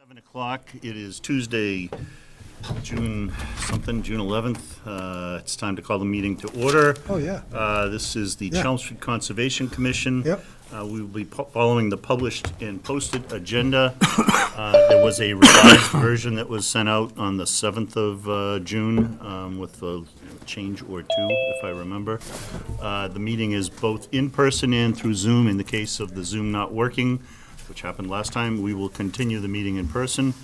7 o'clock. It is Tuesday, June 11th. It's time to call the meeting to order. Oh, yeah. This is the Yeah. Chelmsford Conservation Commission. Yep. We will be following the published and posted agenda. There was a revised version that was sent out on the 7th of June with a change or two, if I remember. The meeting is both in person and through Zoom. In the case of the Zoom not working, which happened last time, we will continue the meeting in person.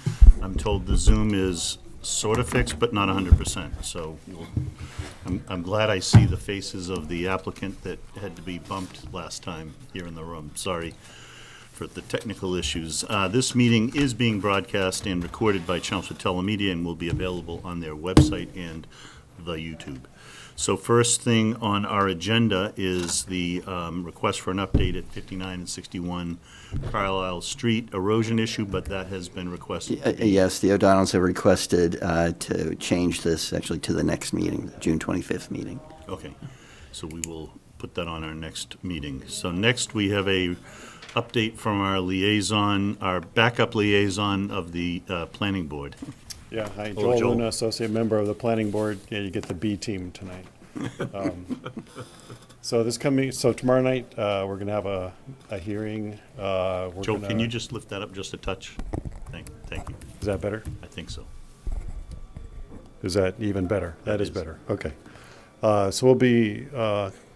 I'm told the Zoom is sort of fixed, but not 100%. So I'm glad I see the faces of the applicant that had to be bumped last time here in the room. Sorry for the technical issues. This meeting is being broadcast and recorded by Chelmsford Telemedia and will be available on their website and the YouTube. So first thing on our agenda is the request for an update at 59 and 61 Carlisle Street erosion issue, but that has been requested. Yes, the O'Donnells have requested to change this actually to the next meeting, the June 25th meeting. Okay, so we will put that on our next meeting. So next we have a update from our liaison, our backup liaison of the planning board. Yeah, hi, Hello, Joel Joel. Luna, associate member of the planning board. Yeah, you get the B team tonight. So tomorrow night, we're gonna have a hearing. Joe, can you just lift that up just a touch? Thank you. Is that better? I think so. Is that even better? That is is. better, okay. So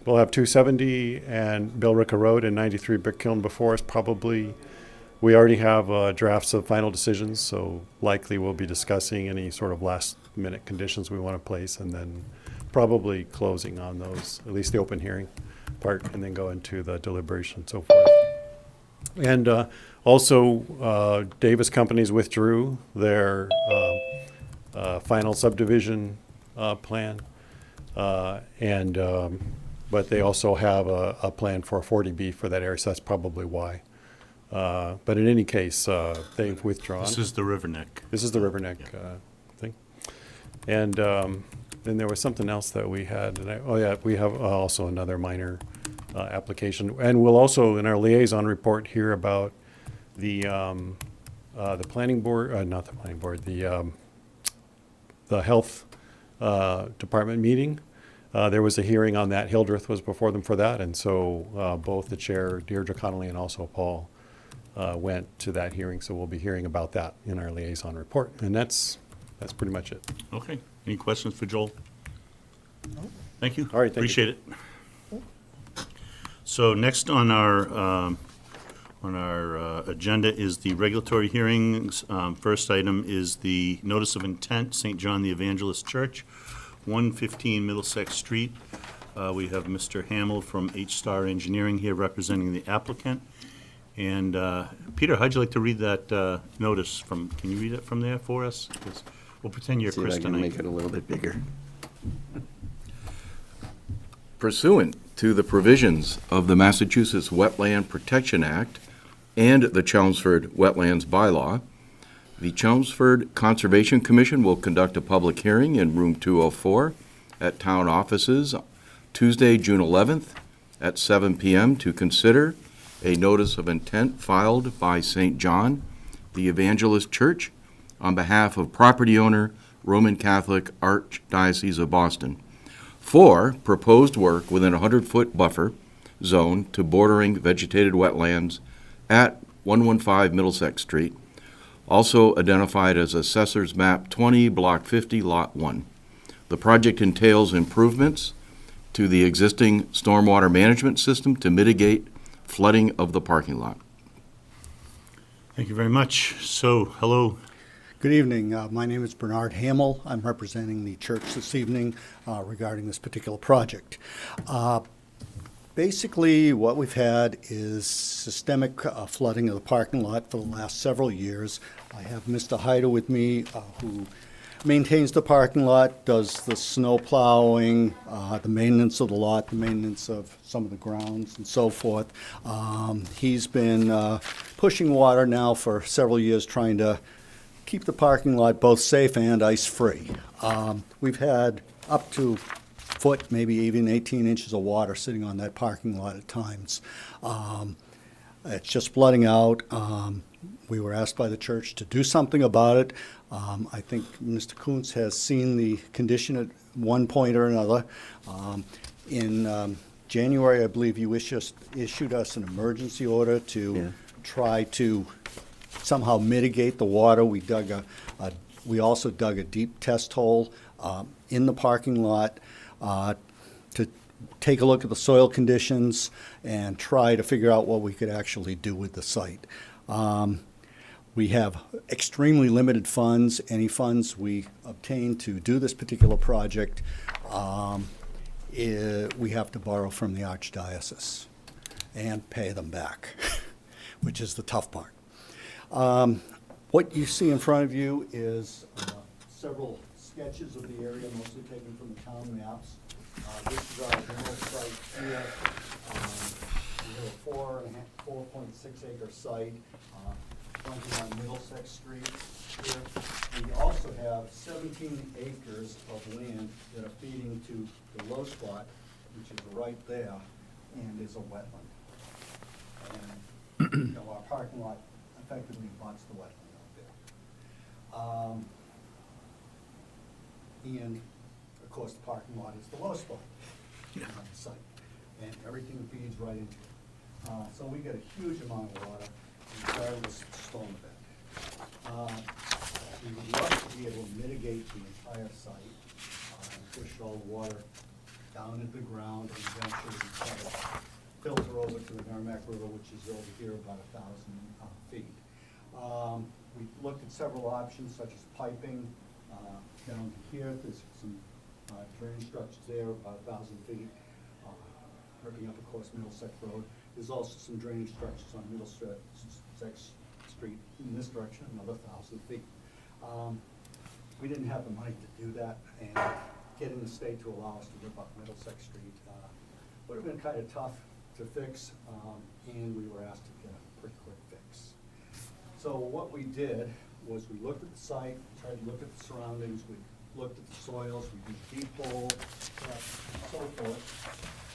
we'll have 270 and Billerica Road and 93 Brick Kiln before us probably. We already have drafts of final decisions, so likely we'll be discussing any sort of last-minute conditions we want to place, and then probably closing on those, at least the open hearing part, and then go into the deliberation and so forth. And also, Davis Companies withdrew their final subdivision plan, but they also have a plan for a 40B for that area, so that's probably why. But in any case, they've withdrawn. This is the River Neck. This is the River Neck thing. And then there was something else that we had. We have also another minor application. And we'll also, in our liaison report, hear about the planning board, not the planning board, the health department meeting. There was a hearing on that. Hildreth was before them for that. And so both the chair, Deirdre Connolly, and also Paul went to that hearing, so we'll be hearing about that in our liaison report. And that's pretty much it. Okay. Any questions for Joel? Thank you. All right, thank you. Appreciate it. So next on our agenda is the regulatory hearings. First item is the notice of intent, St. John the Evangelist Church, 115 Middlesex Street. We have Mr. Hamill from H-Star Engineering here representing the applicant. And Peter, how'd you like to read that notice from? Can you read it from there for us? 'Cause we'll pretend you're See if Chris I can tonight. make it a little bit bigger. Pursuant to the provisions of the Massachusetts Wetland Protection Act and the Chelmsford Wetlands Bylaw, the Chelmsford Conservation Commission will conduct a public hearing in room 204 at town offices Tuesday, June 11th at 7 p.m. to consider a notice of intent filed by St. John the Evangelist Church on behalf of property owner Roman Catholic Archdiocese of Boston for proposed work within a 100-foot buffer zone to bordering vegetated wetlands at 115 Middlesex Street, also identified as Assessor's Map 20, Block 50, Lot 1. The project entails improvements to the existing stormwater management system to mitigate flooding of the parking lot. Thank you very much. So, hello. Good evening. My name is Bernard Hamill. I'm representing the church this evening regarding this particular project. Basically, what we've had is systemic flooding of the parking lot for the last several years. I have Mr. Hyder with me, who maintains the parking lot, does the snow plowing, the maintenance of the lot, the maintenance of some of the grounds and so forth. He's been pushing water now for several years, trying to keep the parking lot both safe and ice-free. We've had up to foot, maybe even 18 inches of water sitting on that parking lot at times. It's just flooding out. We were asked by the church to do something about it. I think Mr. Kuntz has seen the condition at one point or another. In January, I believe you issued us an emergency order to try to somehow mitigate the water. We also dug a deep test hole in the parking lot to take a look at the soil conditions and try to figure out what we could actually do with the site. We have extremely limited funds. Any funds we obtain to do this particular project, we have to borrow from the Archdiocese and pay them back, which is the tough part. What you see in front of you is several sketches of the area, mostly taken from the town maps. This is our general site here. We have a 4.6 acre site fronting on Middlesex Street here. We also have 17 acres of land that are feeding to the low spot, which is right there, and is a wetland. And our parking lot effectively butts the wetland out there. And of course, the parking lot is the low spot on the site, and everything feeds right into it. So we get a huge amount of water, regardless of storm event. We would love to be able to mitigate the entire site, and push all the water down into the ground, and eventually try to filter over to the Merrimack River, which is over here about 1,000 feet. We looked at several options, such as piping. Down here, there's some drainage structures there, about 1,000 feet, ripping up, of course, Middlesex Road. There's also some drainage structures on Middlesex Street in this direction, another 1,000 feet. We didn't have the money to do that, and getting the state to allow us to rip up Middlesex Street would have been kind of tough to fix, and we were asked to get a pretty quick fix. So what we did was we looked at the site, tried to look at the surroundings, we looked at the soils, we did deep hole, and so forth,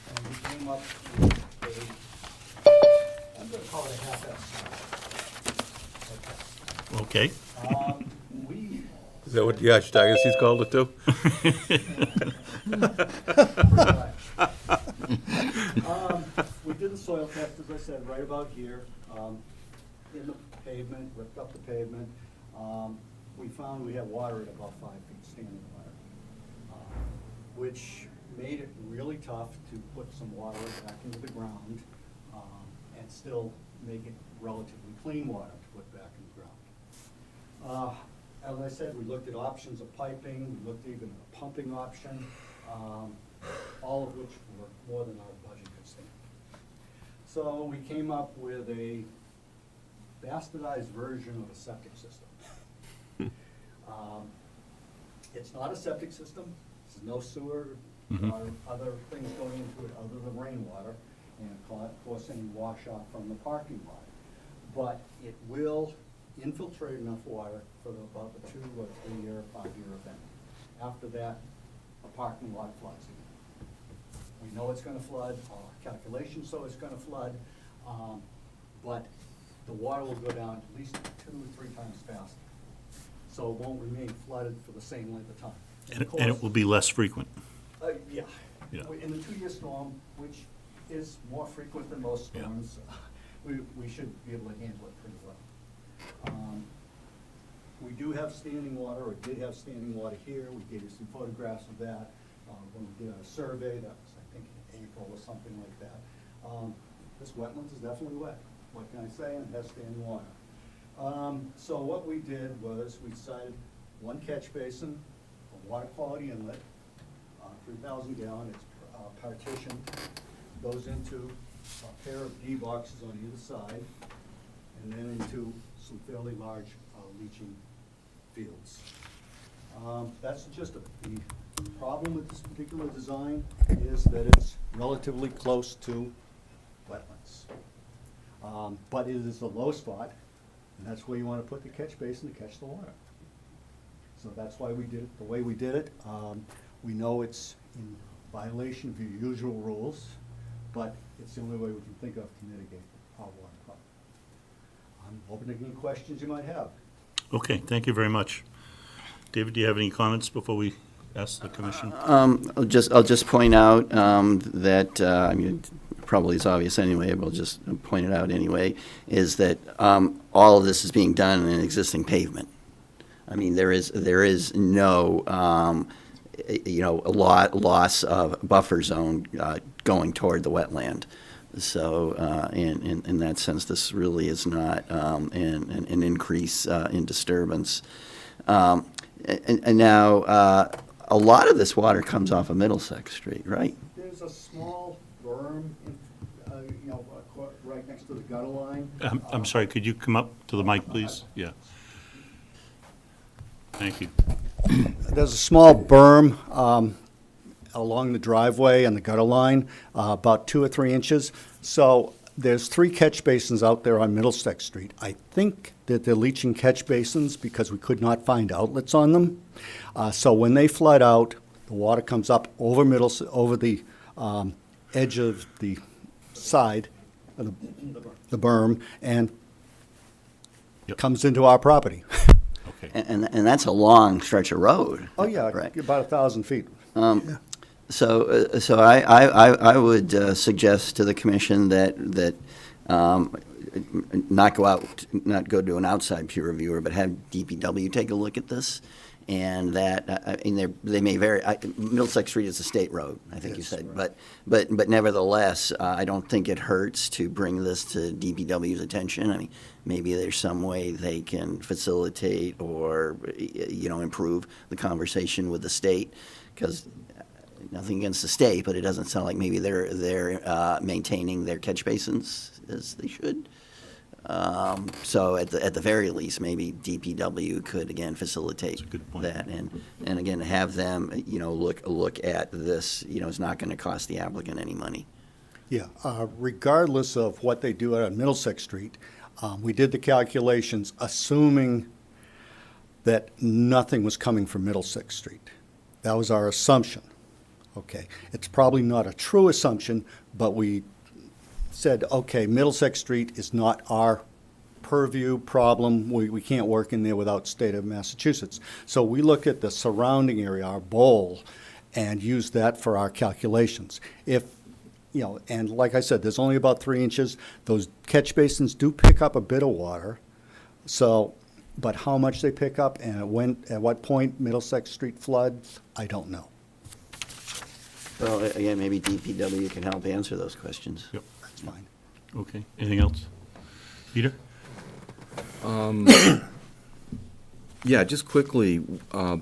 and we came up with I'm gonna call it a half-S. Okay. We Is that what the Archdiocese called it too? We did the soil test, as I said, right about here, in the pavement, ripped up the pavement. We found we had water at about 5 feet standing water, which made it really tough to put some water back into the ground, and still make it relatively clean water to put back in the ground. As I said, we looked at options of piping, we looked even at a pumping option, all of which were more than our budget could stand. So we came up with a bastardized version of a septic system. It's not a septic system, there's no sewer or other things going into it other than rainwater, and of course any wash off from the parking lot. But it will infiltrate enough water for about the 2 or 3 year, 5-year event. After that, a parking lot floods again. We know it's gonna flood, our calculations show it's gonna flood, but the water will go down at least 2 or 3 times faster. So it won't remain flooded for the same length of time. And of and it course- will be less frequent. Yeah. Yeah. In the 2-year storm, which is more frequent than most Yeah. storms, we should be able to handle it pretty well. We do have standing water, or did have standing water here. We gave you some photographs of that when we did our survey. That was, I think, in April or something like that. This wetlands is definitely wet. What can I say? And it has standing water. So what we did was we decided 1 catch basin, a water quality inlet, 3,000 gallon, it's partitioned, goes into a pair of D boxes on either side, and then into some fairly large leaching fields. That's just the problem with this particular design is that it's relatively close to wetlands. But it is a low spot, and that's where you want to put the catch basin to catch the water. So that's why we did it the way we did it. We know it's in violation of your usual rules, but it's the only way we can think of to mitigate our water problem. I'm open to any questions you might have. Okay, thank you very much. David, do you have any comments before we ask the commission? I'll just point out that, I mean, probably is obvious anyway, but I'll just point it out anyway, is that all of this is being done in existing pavement. I mean, there is no, loss of buffer zone going toward the wetland. So in that sense, this really is not an increase in disturbance. And now, a lot of this water comes off of Middlesex Street, right? There's a small berm, right next to the gutter line. I'm sorry, could you come up to the mic, please? Yeah. Thank you. There's a small berm along the driveway and the gutter line, about 2 or 3 inches. So there's 3 catch basins out there on Middlesex Street. I think that they're leaching catch basins because we could not find outlets on them. So when they flood out, the water comes up over the edge of the side of the berm and Yep. comes into our property. Okay. And that's a long stretch of road. Oh, yeah, Right. about 1,000 feet. So I would suggest to the commission that not go to an outside peer reviewer, but have DPW take a look at this, and that they may vary. Middlesex Street is a state road, I think you Yes, said, right. but nevertheless, I don't think it hurts to bring this to DPW's attention. I mean, maybe there's some way they can facilitate or improve the conversation with the state, because nothing against the state, but it doesn't sound like maybe they're maintaining their catch basins as they should. So at the very least, maybe DPW could again facilitate That's a good point. that, and again have them look at this. It's not going to cost the applicant any money. Yeah, regardless of what they do on Middlesex Street, we did the calculations assuming that nothing was coming from Middlesex Street. That was our assumption. Okay, it's probably not a true assumption, but we said, okay, Middlesex Street is not our purview problem. We can't work in there without state of Massachusetts. So we look at the surrounding area, our bowl, and use that for our calculations. And like I said, there's only about 3 inches. Those catch basins do pick up a bit of water. So, but how much they pick up and at what point Middlesex Street floods, I don't know. Well, again, maybe DPW can help answer those questions. Yep. That's fine. Okay. Anything else? Peter? Yeah, just quickly, I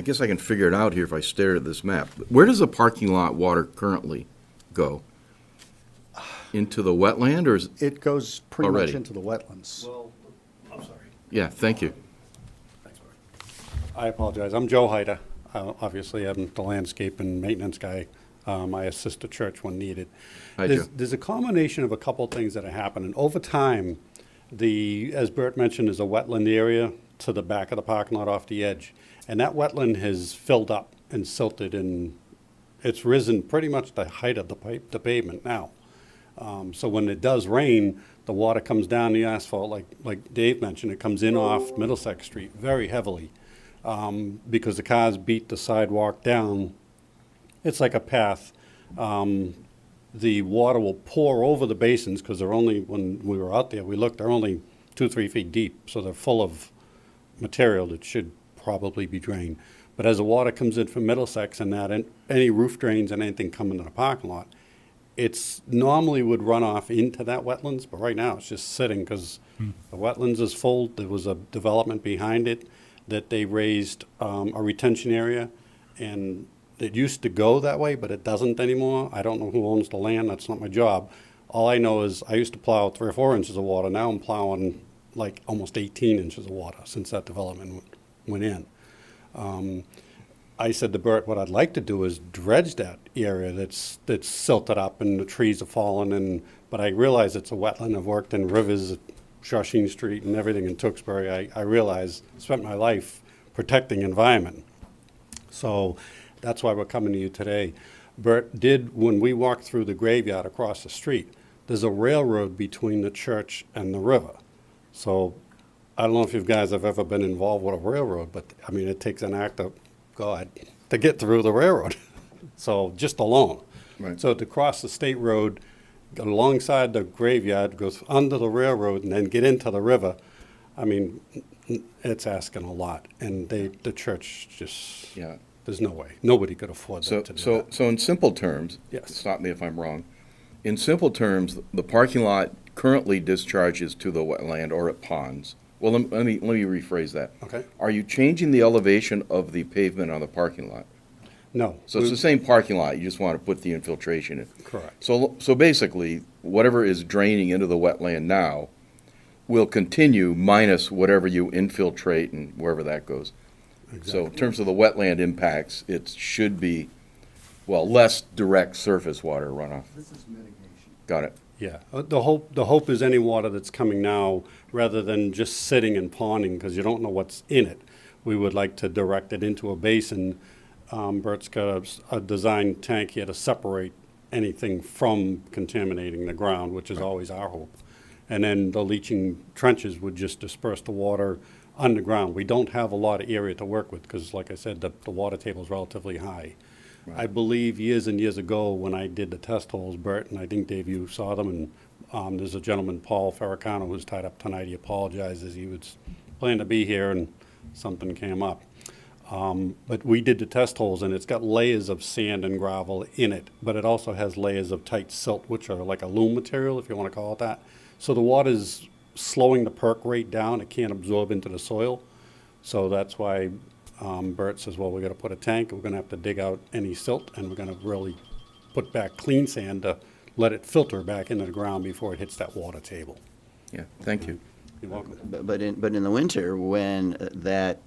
guess I can figure it out here if I stare at this map. Where does the parking lot water currently go? Into the wetland, or is, It goes pretty much Already. into the wetlands. yeah, thank you. I apologize. I'm Joe Hyder. Obviously, I'm the landscape and maintenance guy. I assist the church when needed. Hi, There's, Joe. there's a combination of a couple things that are happening. Over time, as Bert mentioned, is a wetland area to the back of the parking lot off the edge. And that wetland has filled up and silted, and it's risen pretty much the height of the pavement now. So when it does rain, the water comes down the asphalt, like Dave mentioned, it comes in off Middlesex Street very heavily. Because the cars beat the sidewalk down. It's like a path. The water will pour over the basins, because they're only, when we were out there, we looked, they're only 2-3 feet deep, so they're full of material that should probably be drained. But as the water comes in from Middlesex and that, and any roof drains and anything coming to the parking lot, it's normally would run off into that wetlands, but right now it's just sitting because the wetlands is full. There was a development behind it that they raised a retention area, and it used to go that way, but it doesn't anymore. I don't know who owns the land. That's not my job. All I know is I used to plow 3 or 4 inches of water. Now I'm plowing like almost 18 inches of water since that development went in. I said to Bert, what I'd like to do is dredge that area that's silted up and the trees are falling, but I realize it's a wetland. I've worked in rivers, Shawshene Street and everything in Tewksbury. I realize, spent my life protecting environment. So that's why we're coming to you today. Bert did, when we walked through the graveyard across the street, there's a railroad between the church and the river. So I don't know if you guys have ever been involved with a railroad, but I mean, it takes an act of God to get through the railroad. So just alone. Right. So to cross the state road alongside the graveyard, goes under the railroad and then get into the river, I mean, it's asking a lot. And the church just, Yeah. there's no way. Nobody could afford So, to do so, that. so in simple terms, Yes. stop me if I'm wrong. In simple terms, the parking lot currently discharges to the wetland or at ponds. Well, let me rephrase that. Okay. Are you changing the elevation of the pavement on the parking lot? No. So it's the same parking lot, you just want to put the infiltration in. Correct. So basically, whatever is draining into the wetland now will continue minus whatever you infiltrate and wherever that goes. So in terms of the wetland impacts, it should be, well, less direct surface water runoff. This is mitigation. Got it. Yeah, the hope is any water that's coming now, rather than just sitting and ponding, because you don't know what's in it. We would like to direct it into a basin. Bert's got a designed tank here to separate anything from contaminating the ground, which is always our hope. And then the leaching trenches would just disperse the water underground. We don't have a lot of area to work with, because like I said, the water table is relatively high. I believe years and years ago, when I did the test holes, Bert, and I think, Dave, you saw them, and there's a gentleman, Paul Farrakano, who's tied up tonight. He apologizes. He was planning to be here, and something came up. But we did the test holes, and it's got layers of sand and gravel in it, but it also has layers of tight silt, which are like a loam material, if you want to call it that. So the water's slowing the perk rate down. It can't absorb into the soil. So that's why Bert says, well, we're going to put a tank. We're going to have to dig out any silt, and we're going to really put back clean sand to let it filter back into the ground before it hits that water table. Yeah, thank you. You're welcome. But in the winter, when that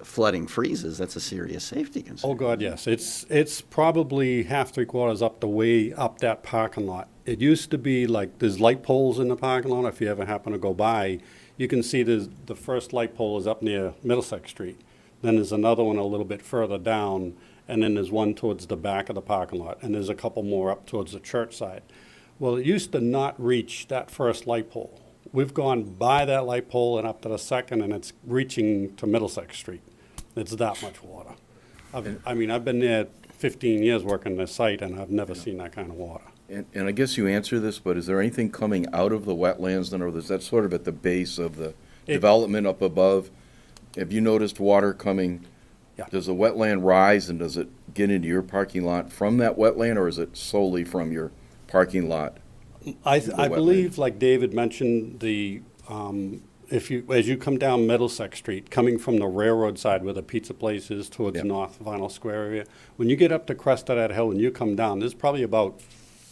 flooding freezes, that's a serious safety concern. Oh, God, yes. It's probably half, three-quarters up the way up that parking lot. It used to be like there's light poles in the parking lot. If you ever happen to go by, you can see the first light pole is up near Middlesex Street. Then there's another one a little bit further down, and then there's one towards the back of the parking lot, and there's a couple more up towards the church side. Well, it used to not reach that first light pole. We've gone by that light pole and up to the second, and it's reaching to Middlesex Street. It's that much water. I've been there 15 years working this site, and I've never seen that kind of water. And I guess you answer this, but is there anything coming out of the wetlands then, or is that sort of at the base of the development up above? Have you noticed water coming? Yeah. Does the wetland rise and does it get into your parking lot from that wetland, or is it solely from your parking lot? I wetland. believe, like David mentioned, as you come down Middlesex Street, coming from the railroad side where the pizza place is towards Yep. North Vinyl Square area, when you get up the crest of that hill and you come down, there's probably about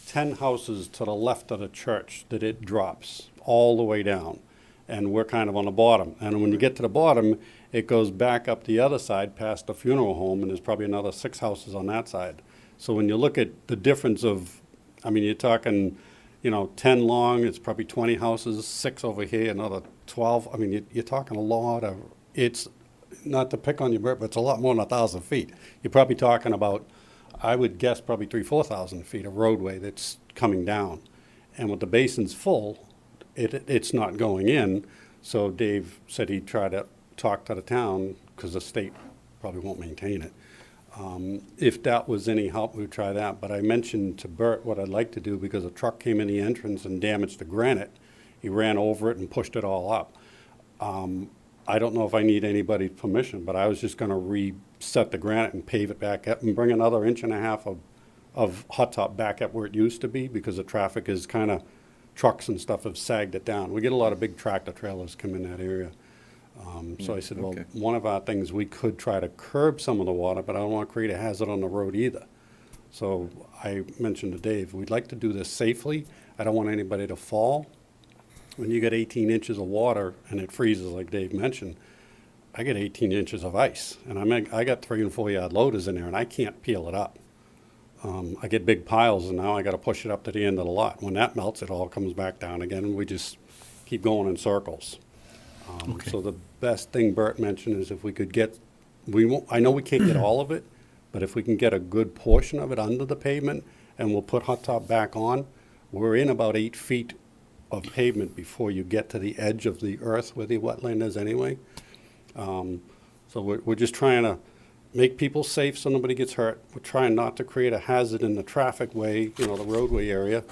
10 houses to the left of the church that it drops all the way down. And we're kind of on the bottom. And when you get to the bottom, it goes back up the other side past the funeral home, and there's probably another 6 houses on that side. So when you look at the difference of, you're talking, 10 long, it's probably 20 houses, 6 over here, another 12. You're talking a lot of, it's, not to pick on you, Bert, but it's a lot more than 1,000 feet. You're probably talking about, I would guess, probably 3,000-4,000 feet of roadway that's coming down. And with the basins full, it's not going in. So Dave said he'd try to talk to the town, because the state probably won't maintain it. If that was any help, we'd try that. But I mentioned to Bert what I'd like to do, because a truck came in the entrance and damaged the granite. He ran over it and pushed it all up. I don't know if I need anybody's permission, but I was just going to reset the granite and pave it back up and bring another 1.5 inches of hot top back up where it used to be, because the traffic is kind of, trucks and stuff have sagged it down. We get a lot of big tractor trailers come in that area. So I said, well, okay. one of our things, we could try to curb some of the water, but I don't want to create a hazard on the road either. So I mentioned to Dave, we'd like to do this safely. I don't want anybody to fall. When you get 18 inches of water and it freezes, like Dave mentioned, I get 18 inches of ice. And I got 3 and 4 yard loaders in there, and I can't peel it up. I get big piles, and now I got to push it up to the end of the lot. When that melts, it all comes back down again, and we just keep going in circles. So the best thing Bert mentioned is if we could get, I know we can't get all of it, but if we can get a good portion of it under the pavement, and we'll put hot top back on, we're in about 8 feet of pavement before you get to the edge of the earth where the wetland is anyway. So we're just trying to make people safe so nobody gets hurt. We're trying not to create a hazard in the traffic way, the roadway area.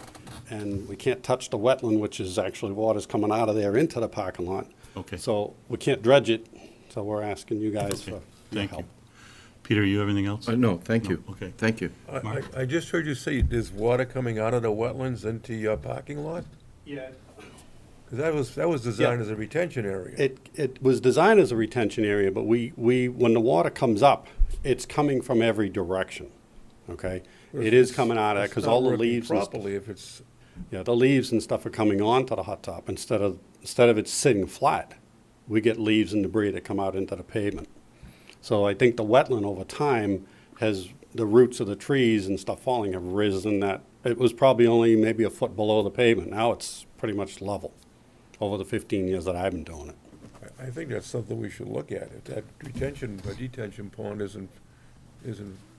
And we can't touch the wetland, which is actually water's coming out of there into the parking lot. Okay. So we can't dredge it, so we're asking you guys for your Thank help. you. Peter, you have anything else? No, thank you. No, okay. Thank you. I just heard you say there's water coming out of the wetlands into your parking lot? Yeah. 'Cause that was designed as a retention area. It was designed as a retention area, but we when the water comes up, it's coming from every direction, okay? It is coming out of it, because all the leaves and stuff. Properly, if it's, Yeah, the leaves and stuff are coming onto the hot top instead of it sitting flat. We get leaves and debris that come out into the pavement. So I think the wetland over time has, the roots of the trees and stuff falling have risen that, it was probably only maybe a foot below the pavement. Now it's pretty much level over the 15 years that I've been doing it. I think that's something we should look at. If that retention or detention pond isn't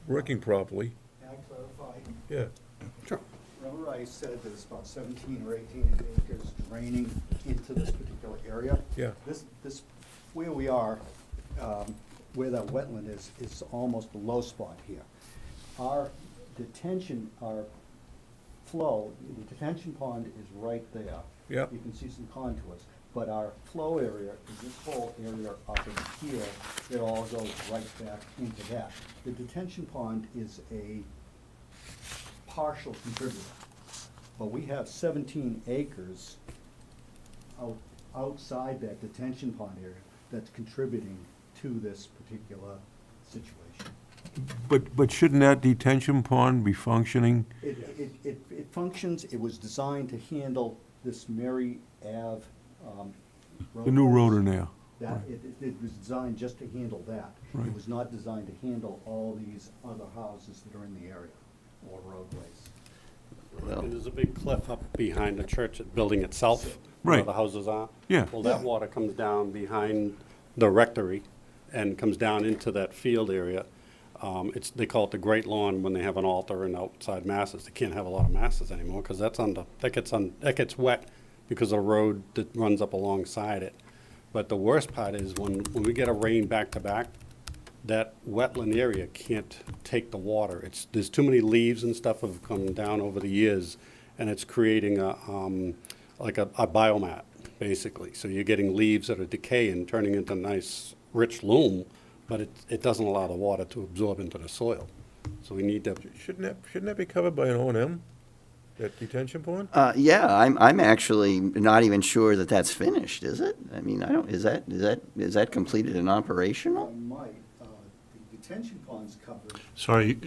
working properly, Can I clarify? yeah. Sure. Remember I said there's about 17 or 18 acres draining into this particular area? Yeah. This, where we are, where that wetland is almost a low spot here. Our detention, our flow, the detention pond is right there. Yeah. You can see some contours, but our flow area is this whole area up in here, it all goes right back into that. The detention pond is a partial contributor, but we have 17 acres outside that detention pond area that's contributing to this particular situation. But shouldn't that detention pond be functioning? It functions, it was designed to handle this Mary Ave road. The new road in there. That, it was designed just to handle that. Right. It was not designed to handle all these other houses that are in the area or roadways. Well, And there's a big cliff up behind the church building itself, where Right. the houses are. Yeah. Well, that water comes down behind the rectory and comes down into that field area. They call it the Great Lawn when they have an altar and outside masses. They can't have a lot of masses anymore because that gets wet because of the road that runs up alongside it. But the worst part is when we get a rain back to back, that wetland area can't take the water. There's too many leaves and stuff have come down over the years, and it's creating a biomat, basically. So you're getting leaves that are decaying, turning into nice, rich loam, but it doesn't allow the water to absorb into the soil. So we need to, Shouldn't that be covered by an O&M, that detention pond? yeah, I'm actually not even sure that that's finished, is it? I mean, is that completed and operational? Might, the detention pond's covered. Sorry,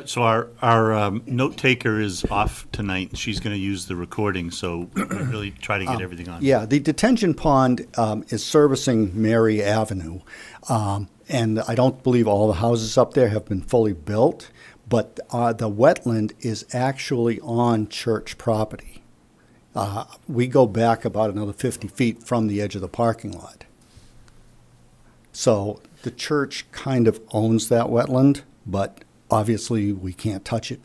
so our note taker is off tonight. She's going to use the recording, so we really try to get everything on. Yeah, the detention pond is servicing Mary Avenue. And I don't believe all the houses up there have been fully built, but the wetland is actually on church property. We go back about another 50 feet from the edge of the parking lot. So the church kind of owns that wetland, but obviously we can't touch it.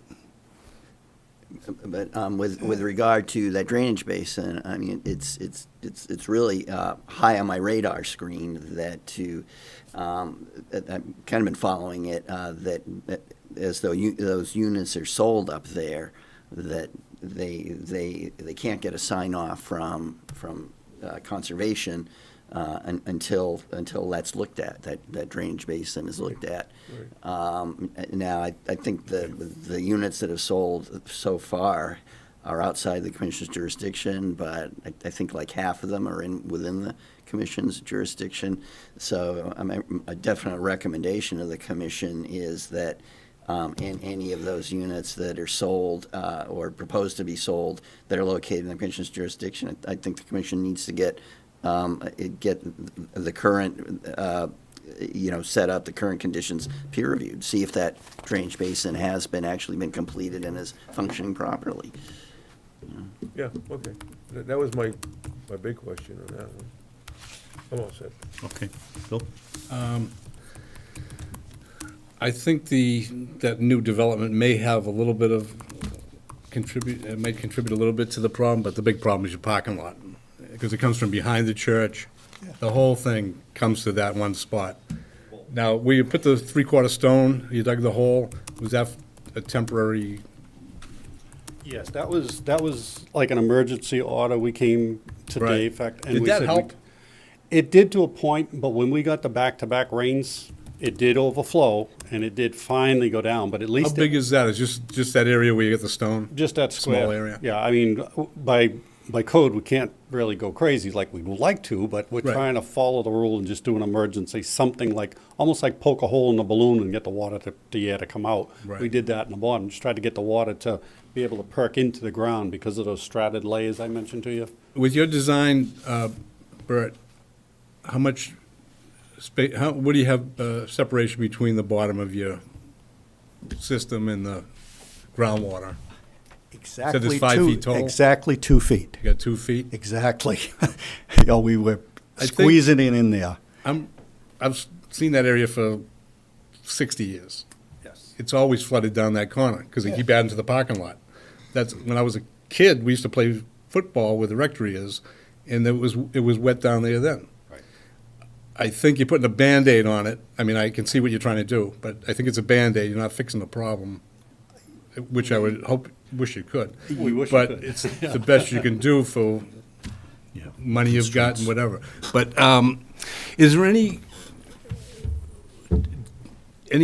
But with regard to that drainage basin, I mean, it's really high on my radar screen that I've kind of been following it, that as though those units are sold up there, that they can't get a sign off from conservation until that's looked at, that drainage basin is looked at. Now, I think the units that have sold so far are outside the commission's jurisdiction, but I think like half of them are within the commission's jurisdiction. So a definite recommendation of the commission is that in any of those units that are sold or proposed to be sold that are located in the commission's jurisdiction, I think the commission needs to get the current, set up the current conditions peer reviewed, see if that drainage basin has actually been completed and is functioning properly. Yeah, okay. That was my big question on that one. I'm all set. Okay, Bill? I think that new development may have a little bit of it might contribute a little bit to the problem, but the big problem is your parking lot. Because it comes from behind the church. The whole thing comes to that one spot. Now, where you put the three-quarter stone, you dug the hole, was that a temporary? Yes, that was like an emergency order. We came to Right. Dave. And Did we that said help? It did to a point, but when we got the back-to-back rains, it did overflow, and it did finally go down, but at How least. big is that? Is just that area where you get the stone? Just that square. Small area? Yeah, I mean, by code, we can't really go crazy like we would like to, but we're Right. trying to follow the rule and just do an emergency, something like, almost like poke a hole in the balloon and get the water the air to come out. Right. We did that in the bottom, just tried to get the water to be able to perk into the ground because of those stratified layers I mentioned to you. With your design, Bert, how much space, what do you have separation between the bottom of your system and the groundwater? Exactly 5 two- feet tall? Exactly 2 feet. You got 2 feet? Exactly. We were I think- squeezing it in there. I've seen that area for 60 years. Yes. It's always flooded down that corner because they keep adding to the parking lot. That's, when I was a kid, we used to play football where the rectory is, and it was wet down there then. Right. I think you're putting a Band-Aid on it. I mean, I can see what you're trying to do, but I think it's a Band-Aid. You're not fixing the problem, which I would wish you could. We wish we But could. it's the best you can do for money you've got and whatever. But is there any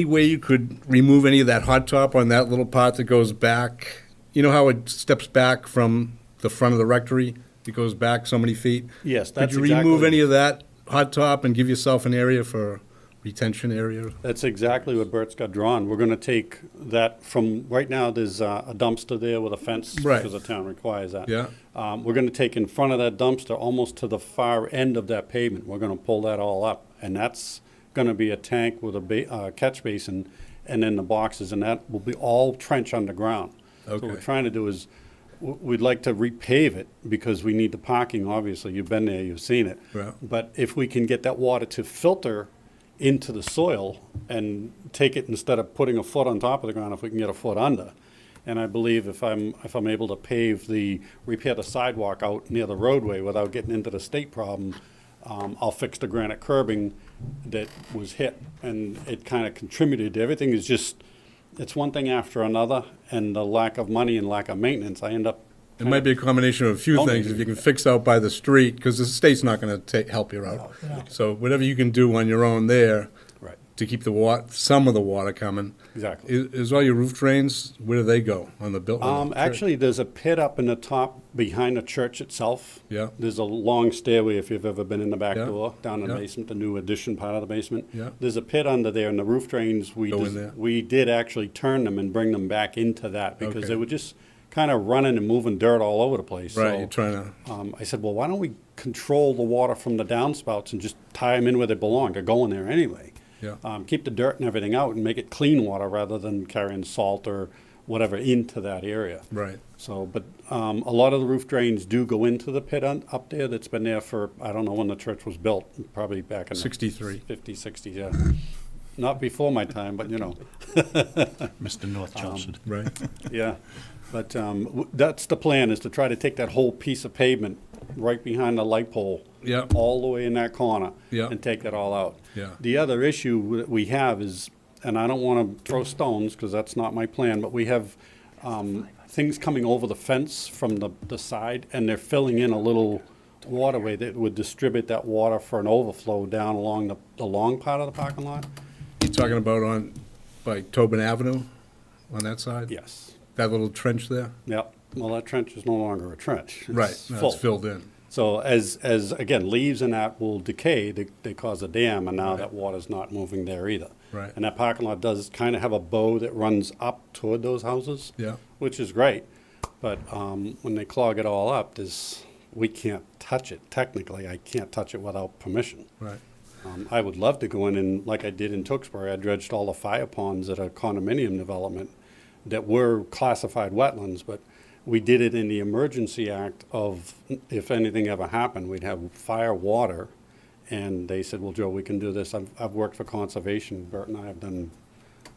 way you could remove any of that hot top on that little part that goes back? You know how it steps back from the front of the rectory? It goes back so many feet? Yes, that's Could you remove exactly- any of that hot top and give yourself an area for retention area? That's exactly what Bert's got drawn. We're gonna take that from, right now, there's a dumpster there with a fence. Right. Because the town requires that. Yeah. We're gonna take in front of that dumpster, almost to the far end of that pavement. We're gonna pull that all up, and that's gonna be a tank with a catch basin, and then the boxes, and that will be all trench underground. So what we're Okay. trying to do is, we'd like to repave it, because we need the parking, obviously. You've been there, you've seen it. Yeah. But if we can get that water to filter into the soil and take it, instead of putting a foot on top of the ground, if we can get a foot under. And I believe if I'm able to repair the sidewalk out near the roadway without getting into the state problem, I'll fix the granite curbing that was hit, and it kind of contributed. Everything is just, it's one thing after another, and the lack of money and lack of maintenance, I end up. It might be a combination of a few things. If you can fix out by the street, because the state's not going to help you out. So whatever you can do on your own there Right, to keep some of the water coming. exactly. Is all your roof drains, where do they go? On the building? Actually, there's a pit up in the top behind the church itself. Yeah. There's a long stairway, if you've ever been in the back Yeah. door, down in the Yeah. basement, the new addition part of the basement. Yeah. There's a pit under there, and the roof drains, Go in there. we did actually turn them and bring them back into that, because Okay. they were just kind of running and moving dirt all over the place. Right, So, you're trying to, I said, well, why don't we control the water from the downspouts and just tie them in where they belong? They're going there anyway. yeah. Keep the dirt and everything out and make it clean water rather than carrying salt or whatever into that area. Right. So, but a lot of the roof drains do go into the pit up there that's been there for, I don't know when the church was built, probably back in the 63. 50s, 60s, yeah. Not before my time, but you know, Mr. North Chelmsford. Right. yeah. But that's the plan, is to try to take that whole piece of pavement right behind the light pole. Yeah. All the way in that corner. Yeah. And take that all out. Yeah. The other issue that we have is, and I don't want to throw stones, because that's not my plan, but we have things coming over the fence from the side, and they're filling in a little waterway that would distribute that water for an overflow down along the long part of the parking lot. You're talking about by Tobin Avenue, on that side? Yes. That little trench there? Yep. Well, that trench is no longer a trench. It's Right, no, full. it's filled in. So as again, leaves and that will decay, they cause a dam, and now that water's not moving there either. Right. And that parking lot does kind of have a bow that runs up toward those houses. Yeah. Which is great, but when they clog it all up, we can't touch it. Technically, I can't touch it without permission. Right. I would love to go in and, like I did in Tewksbury, I dredged all the fire ponds at a condominium development that were classified wetlands, but we did it in the Emergency Act of, if anything ever happened, we'd have fire water. And they said, well, Joe, we can do this. I've worked for conservation. Bert and I have done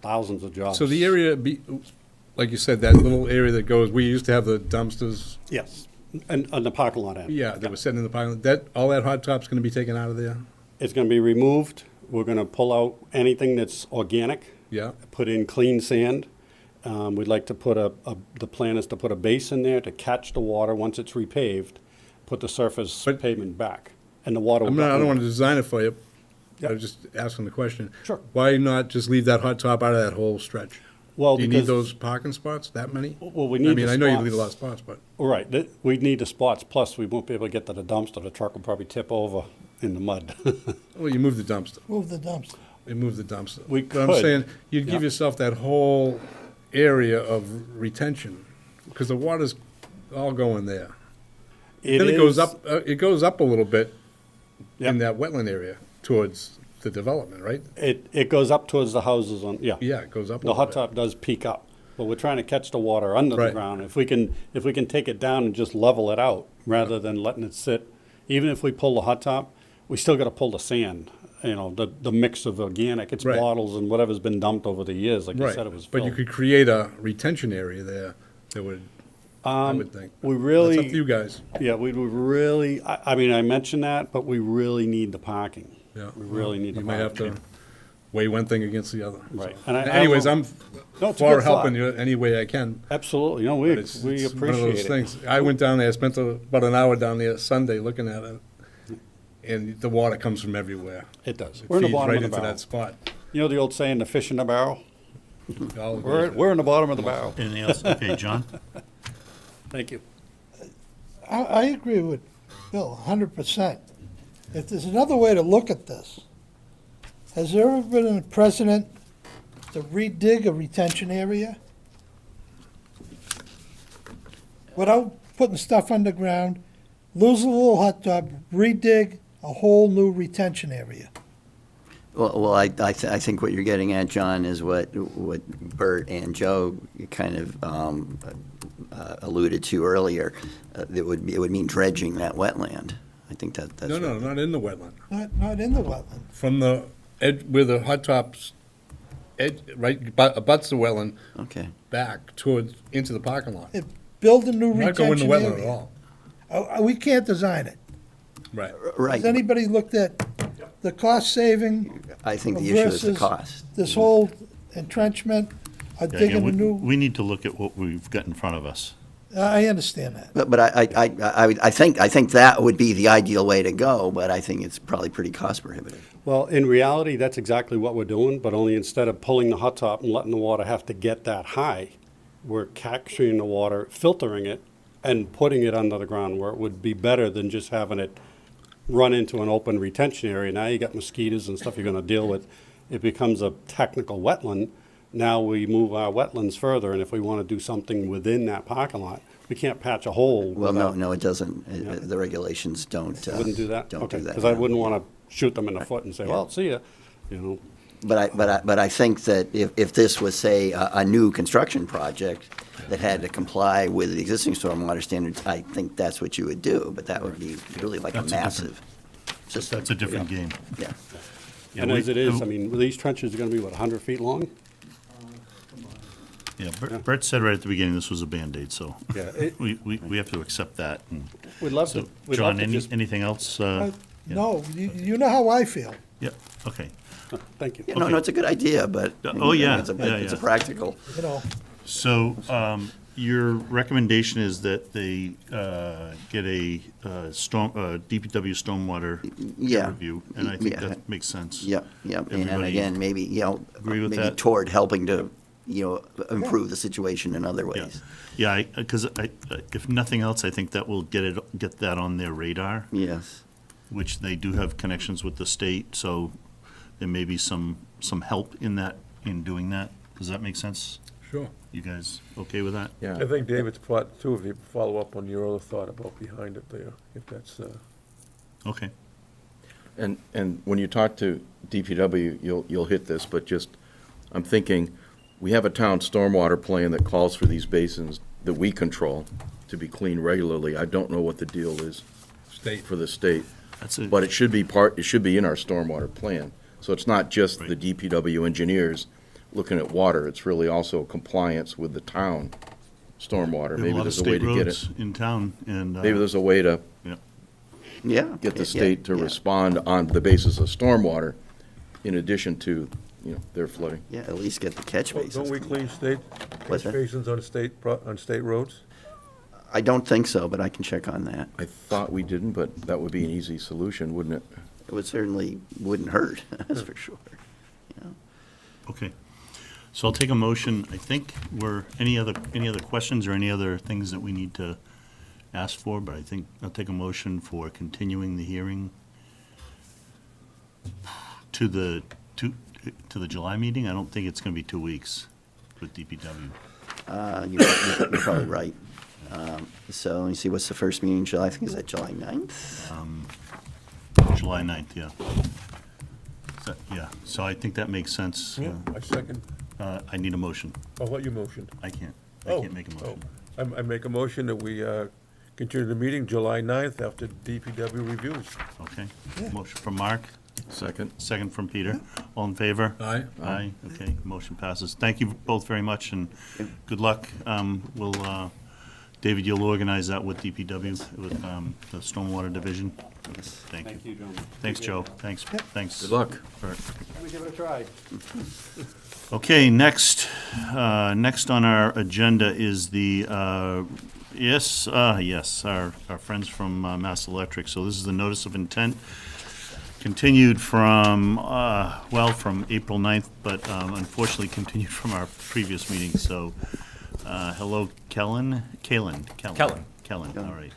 thousands of jobs. So the area like you said, that little area that goes, we used to have the dumpsters, Yes, and on the parking lot end. yeah, that was sitting in the parking lot. That, all that hot top's gonna be taken out of there? It's gonna be removed. We're gonna pull out anything that's organic. Yeah. Put in clean sand. We'd like to put the plan is to put a base in there to catch the water once it's repaved, put the surface But- pavement back, and the water. I will don't want to design it for you. I Yep. was just asking the question. Sure. Why not just leave that hot top out of that whole stretch? Well, Do you because- need those parking spots, that many? Well, we I need mean, the I know you leave a lot of spots. spots, but, Right, we need the spots, plus we won't be able to get to the dumpster. The truck will probably tip over in the mud. well, you move the dumpster. Move the dumpster. You move the dumpster. We But I'm could, saying, you'd yeah. give yourself that whole area of retention, because the water's all going there. Then it goes up a little bit in Yep. that wetland area towards the development, right? It goes up towards the houses on, yeah. Yeah, it goes up a The little hot bit. top does peak up, but we're trying to catch the water under the Right. ground. If we can take it down and just level it out, rather than letting it sit, even if we pull the hot top, we still gotta pull the sand, you know, the mix of organic, it's Right. bottles and whatever's been dumped over the years, like you Right, said, it was but you filled. could create a retention area there that would, I would think. we That's really- up to you guys. Yeah, we would really, I mean, I mentioned that, but we really need the parking. Yeah. We really need the You might have parking. to weigh one thing against the other. Right. So- And I Anyways, will- I'm No, it's a for good helping thought. you any way I can. Absolutely, no, But we it's one of those appreciate it. things. I went down there, I spent about an hour down there Sunday looking at it, and the water comes from everywhere. It does. It We're in the feeds bottom right of the into barrel. that spot. You know the old saying, the fish in the barrel? All goes We're, there. we're in the bottom of the barrel. Anything else? Okay, John? Thank you. I agree with Bill 100%. If there's another way to look at this, has there ever been a precedent to redig a retention area without putting stuff underground, lose a little hot tub, redig a whole new retention area? Well, I think what you're getting at, John, is what Bert and Joe kind of alluded to earlier. It would mean dredging that wetland. I think that's. No, no, not in the wetland. Not in the wetland. From the edge, where the hot tops, right, abuts the wetland, Okay. back towards, into the parking lot. Build a new Not go in the retention wetland at area. all. We can't design it. Right. Right. Has anybody looked at the cost saving I think the issue is the versus cost. this whole entrenchment, Yeah, digging again, a new? we need to look at what we've got in front of us. I understand that. But I think that would be the ideal way to go, but I think it's probably pretty cost prohibitive. Well, in reality, that's exactly what we're doing, but only instead of pulling the hot top and letting the water have to get that high, we're capturing the water, filtering it, and putting it under the ground where it would be better than just having it run into an open retention area. Now you got mosquitoes and stuff you're gonna deal with. It becomes a technical wetland. Now we move our wetlands further, and if we wanna do something within that parking lot, we can't patch a hole. Well, without- no, it doesn't. The regulations don't. Wouldn't do that? Don't Okay, do that. because I no. wouldn't wanna shoot them in the foot and say, well, see ya, you know. But I think that if this was, say, a new construction project that had to comply with the existing stormwater standards, I think that's what you would do, but that would be really like a That's a different- massive system. That's a different game. Yeah. Yeah, And we- as it is, I mean, these trenches are gonna be, what, 100 feet long? Yeah, Bert said right at the beginning, this was a Band-Aid, so Yeah, it- we have to accept that. And We'd love So, to, we'd love John, to just, anything else? Yeah. No, you know how I feel. Yep, okay. thank you. Yeah, no, it's a good idea, but. Oh, yeah, It's a yeah. practical. You know, So, your recommendation is that they get a DPW stormwater Yeah. review, and I think Yeah. that makes sense. Yep, yep. And Everybody again, maybe, agree with maybe that? toward helping to, improve the situation in other Yeah, ways. yeah, because if nothing else, I think that will get that on their radar, Yes. which they do have connections with the state, so there may be some help in doing that. Does that make sense? Sure. You guys okay with that? I Yeah. think David's thought too, if you follow up on your other thought about behind it there, if that's, Okay. And when you talk to DPW, you'll hit this, but just, I'm thinking, we have a town stormwater plan that calls for these basins that we control to be cleaned regularly. I don't know what the deal is State. for the state, That's a, but it should be in our stormwater plan. So it's not just the Right. DPW engineers, looking at water, it's really also compliance with the town stormwater. We have a Maybe lot of there's a way state to get roads it. in town, and, Maybe there's a way to Yeah. get the yeah, state to yeah. respond on the basis of stormwater in addition to, their flooding. Yeah, at least get the catch Well, basins. don't we clean state What's catch that? basins on state roads? I don't think so, but I can check on that. I thought we didn't, but that would be an easy solution, wouldn't it? It would certainly wouldn't hurt, that's for sure. okay. So I'll take a motion, I think, any other questions or any other things that we need to ask for, but I think I'll take a motion for continuing the hearing to the July meeting. I don't think it's gonna be 2 weeks with DPW. You're probably right. So let me see, what's the first meeting in July? I think is that July 9th? July 9th, yeah. Yeah, so I think that makes sense. Yeah, I second. I need a motion. I'll let you motion. I can't Oh, make a motion. oh. I make a motion that we continue the meeting July 9th after DPW reviews. Okay. Motion from Mark, Second. second from Peter. All in favor? Aye. Aye, okay, motion passes. Thank you both very much, and good luck. David, you'll organize that with DPW, with the Stormwater Division? Thank you. Thank you, gentlemen. Thanks, Joe. Thanks. Good luck. Let me give it a try. Okay, next on our agenda is the, our friends from Mass Electric. So this is the notice of intent, continued from April 9th, but unfortunately continued from our previous meeting. So, hello, Kellen, all right.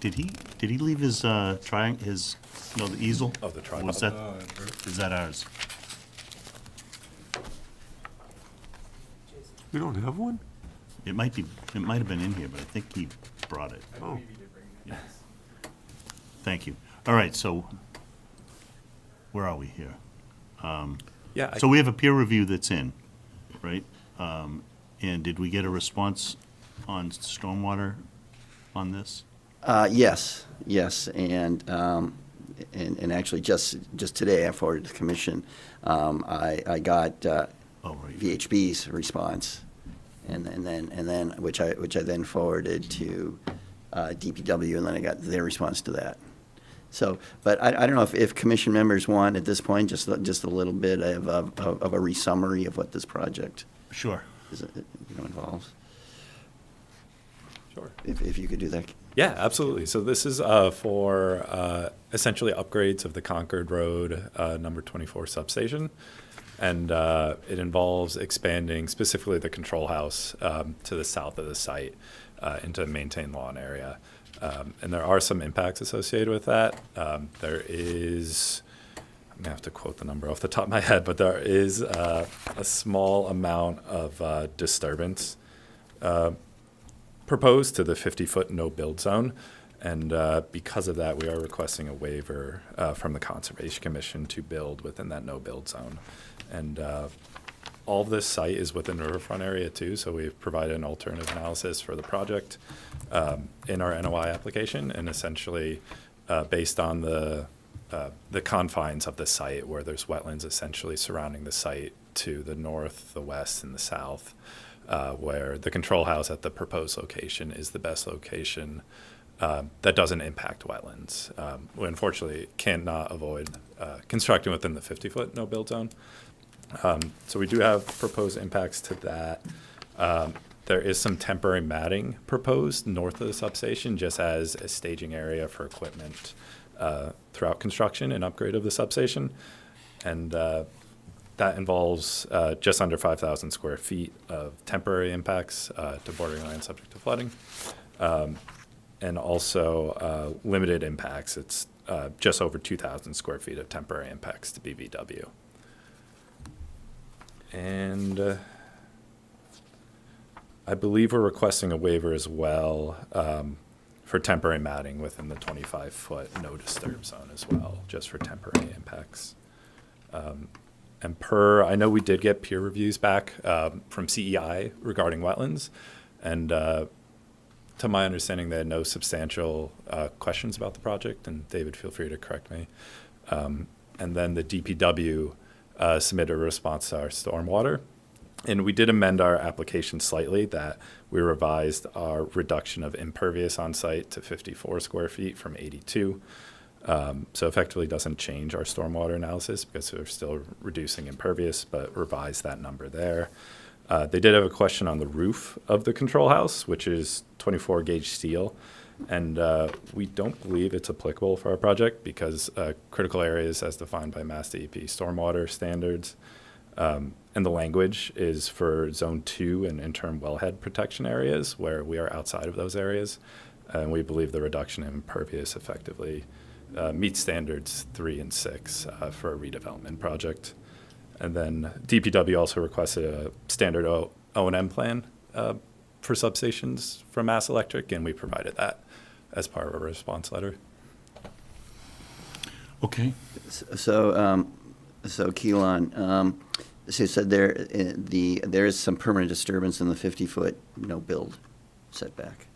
Did he leave his the easel? Oh, the tripod. Was that, is that ours? You don't have one? It might have been in here, but I think he brought it. Oh. Thank you. All right, so where are we here? Yeah, So we have a peer review that's in, right? And did we get a response on stormwater on this? Yes, and actually just today I forwarded to the commission. I got Oh, right. VHB's response, and then which I then forwarded to DPW, and then I got their response to that. So, but I don't know if commission members want at this point just a little bit of a resummary of what this project Sure. involves. sure. If you could do that. Yeah, absolutely. So this is for essentially upgrades of the Concord Road number 24 substation. And it involves expanding specifically the control house to the south of the site into a maintained lawn area. And there are some impacts associated with that. There is, I'm going to have to quote the number off the top of my head, but there is a small amount of disturbance proposed to the 50-foot no-build zone. And because of that, we are requesting a waiver from the Conservation Commission to build within that no-build zone. And all of this site is within the riverfront area too, so we've provided an alternative analysis for the project in our NOI application, and essentially based on the confines of the site, where there's wetlands essentially surrounding the site to the north, the west, and the south, where the control house at the proposed location is the best location that doesn't impact wetlands. We unfortunately cannot avoid constructing within the 50-foot no-build zone. So we do have proposed impacts to that. There is some temporary matting proposed north of the substation, just as a staging area for equipment throughout construction and upgrade of the substation. And that involves just under 5,000 square feet of temporary impacts to bordering land subject to flooding. And also limited impacts. It's just over 2,000 square feet of temporary impacts to BVW. And I believe we're requesting a waiver as well for temporary matting within the 25-foot no disturb zone as well, just for temporary impacts. And I know we did get peer reviews back from CEI regarding wetlands, and to my understanding, they had no substantial questions about the project, and David, feel free to correct me. And then the DPW submitted a response to our stormwater. And we did amend our application slightly, that we revised our reduction of impervious on site to 54 square feet from 82. So effectively doesn't change our stormwater analysis because we're still reducing impervious, but revised that number there. They did have a question on the roof of the control house, which is 24 gauge steel. And we don't believe it's applicable for our project because critical areas as defined by Mass DEP stormwater standards. And the language is for zone 2 and interim wellhead protection areas where we are outside of those areas. And we believe the reduction in impervious effectively meets standards 3 and 6 for a redevelopment project. And then DPW also requested a standard O&M plan for substations from Mass Electric, and we provided that as part of a response letter. Okay. So Keelan, so you said there is some permanent disturbance in the 50-foot no-build setback.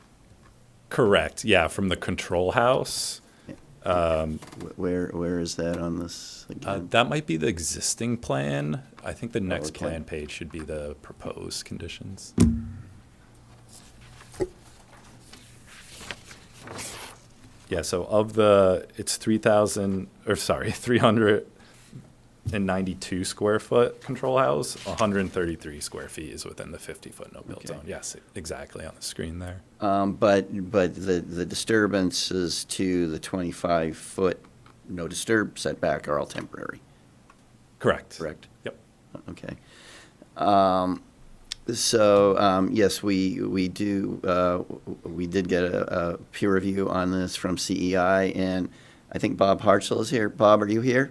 Correct, yeah, from the control house. Where is that on this again? That might be the existing plan. I think the next okay. plan page should be the proposed conditions. Yeah, so it's 392 square foot control house, 133 square feet is within the 50-foot no-build Okay. zone. Yes, exactly on the screen there. But the disturbances to the 25-foot no disturb setback are all temporary, Correct. correct? Yep. Okay. Yes, we did get a peer review on this from CEI, and I think Bob Hartzell is here. Bob, are you here?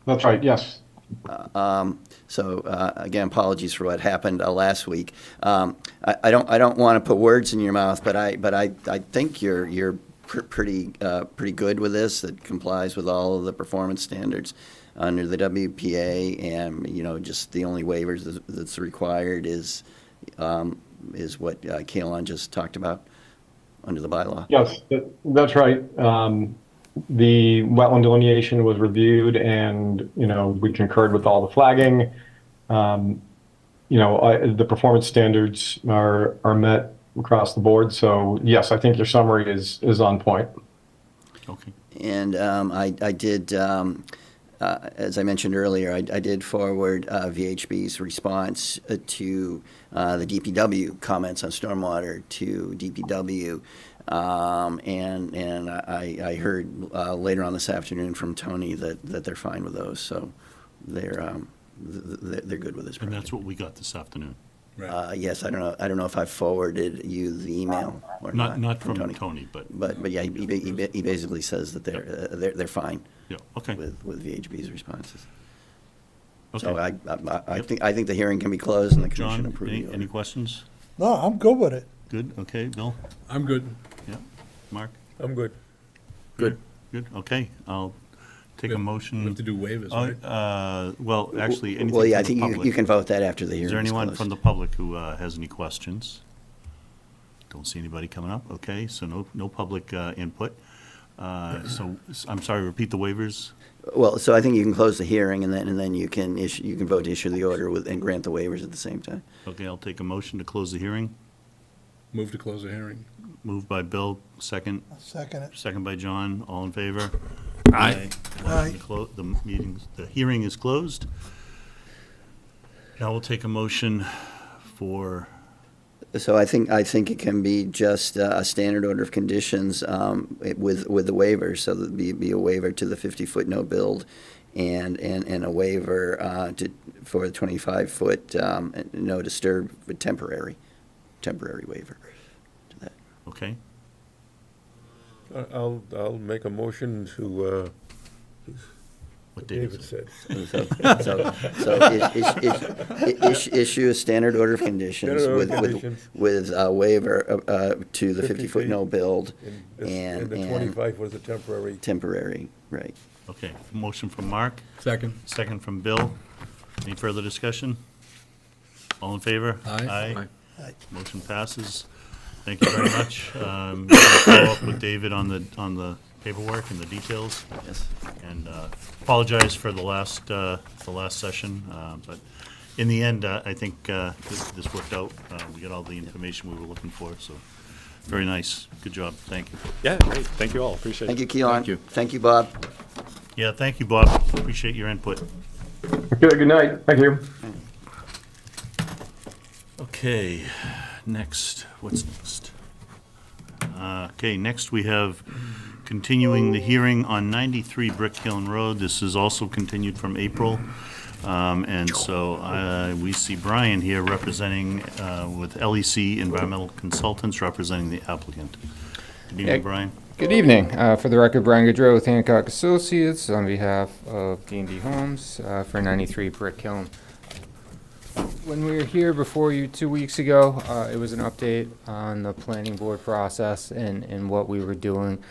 That's right, yes. Again, apologies for what happened last week. I don't want to put words in your mouth, but I think you're pretty good with this. It complies with all of the performance standards under the WPA, and just the only waivers that's required is what Kaelan just talked about under the bylaw. Yes, that's right. The wetland delineation was reviewed, and we concurred with all the flagging. The performance standards are met across the board. So yes, I think your summary is on point. Okay. And I did, as I mentioned earlier, I did forward VHB's response to the DPW comments on stormwater to DPW. And I heard later on this afternoon from Tony that they're fine with those, so they're good with this project. And that's what we got this afternoon. Yes, I don't know if I forwarded you the email or not. Not from Tony, but But yeah, he basically says that they're fine yeah, okay. with VHB's responses. Okay. So I think the hearing can be closed and the commission John, approve the order. any questions? No, I'm good with it. Good, okay, Bill? I'm good. Yeah, Mark? I'm good. Good, okay, I'll take a We motion. have to do waivers, right? Well, actually, anything Well, yeah, I from the think you public. can vote that after the hearing Is there is anyone closed. from the public who has any questions? Don't see anybody coming up, okay, so no public input. So, I'm sorry, repeat the waivers? Well, so I think you can close the hearing, and then you can vote to issue the order and grant the waivers at the same time. Okay, I'll take a motion to close the hearing. Move to close the hearing. Moved by Bill, second. I'll second it. Second by John, all in favor? Aye. Aye. The hearing is closed. Now we'll take a motion for, So I think it can be just a standard order of conditions with the waiver. So there'd be a waiver to the 50-foot no build, and a waiver for the 25-foot no disturb with temporary waiver to that. okay? I'll make a motion to, What David said. Issue a standard order of conditions Standard order with of conditions. with a waiver to the 50 50-foot feet. no build And the 25 was a temporary. temporary, right. Okay, motion from Mark, Second. second from Bill. Any further discussion? All in favor? Aye. Aye. Motion passes. Thank you very much. You can follow up with David on the paperwork and the details. Yes. And apologize for the last session, but in the end, I think this worked out. We got all the information we were looking for, so very nice. Good job. Thank you. Yeah, great. Thank you all. Appreciate it. Thank you, Keelan. Thank you. Thank you, Bob. Yeah, thank you, Bob. Appreciate your input. Okay, good night. Thank you. Okay, next, what's next? Okay, next we have continuing the hearing on 93 Brick Hill Road. This is also continued from April. And so we see Brian here representing, with LEC Environmental Consultants, representing the applicant. Good evening, Brian. Good evening. For the record, Brian Gaudreau with Hancock Associates on behalf of D&D Homes for 93 Brick Hill. When we were here before you 2 weeks ago, it was an update on the planning board process and what we were doing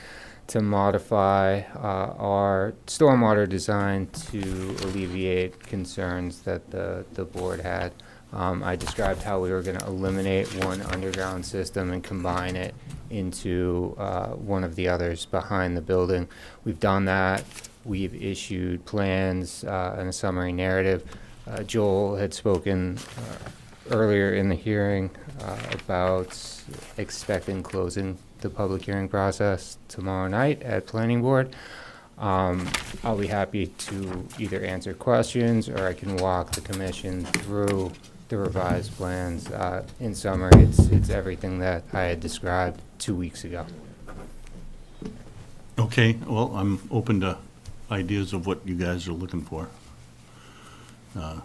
to modify our stormwater design to alleviate concerns that the board had. I described how we were going to eliminate one underground system and combine it into one of the others behind the building. We've done that. We've issued plans and a summary narrative. Joel had spoken earlier in the hearing about expecting closing the public hearing process tomorrow night at Planning Board. I'll be happy to either answer questions or I can walk the commission through the revised plans. In summary, it's everything that I had described 2 weeks ago. Okay, well, I'm open to ideas of what you guys are looking for. I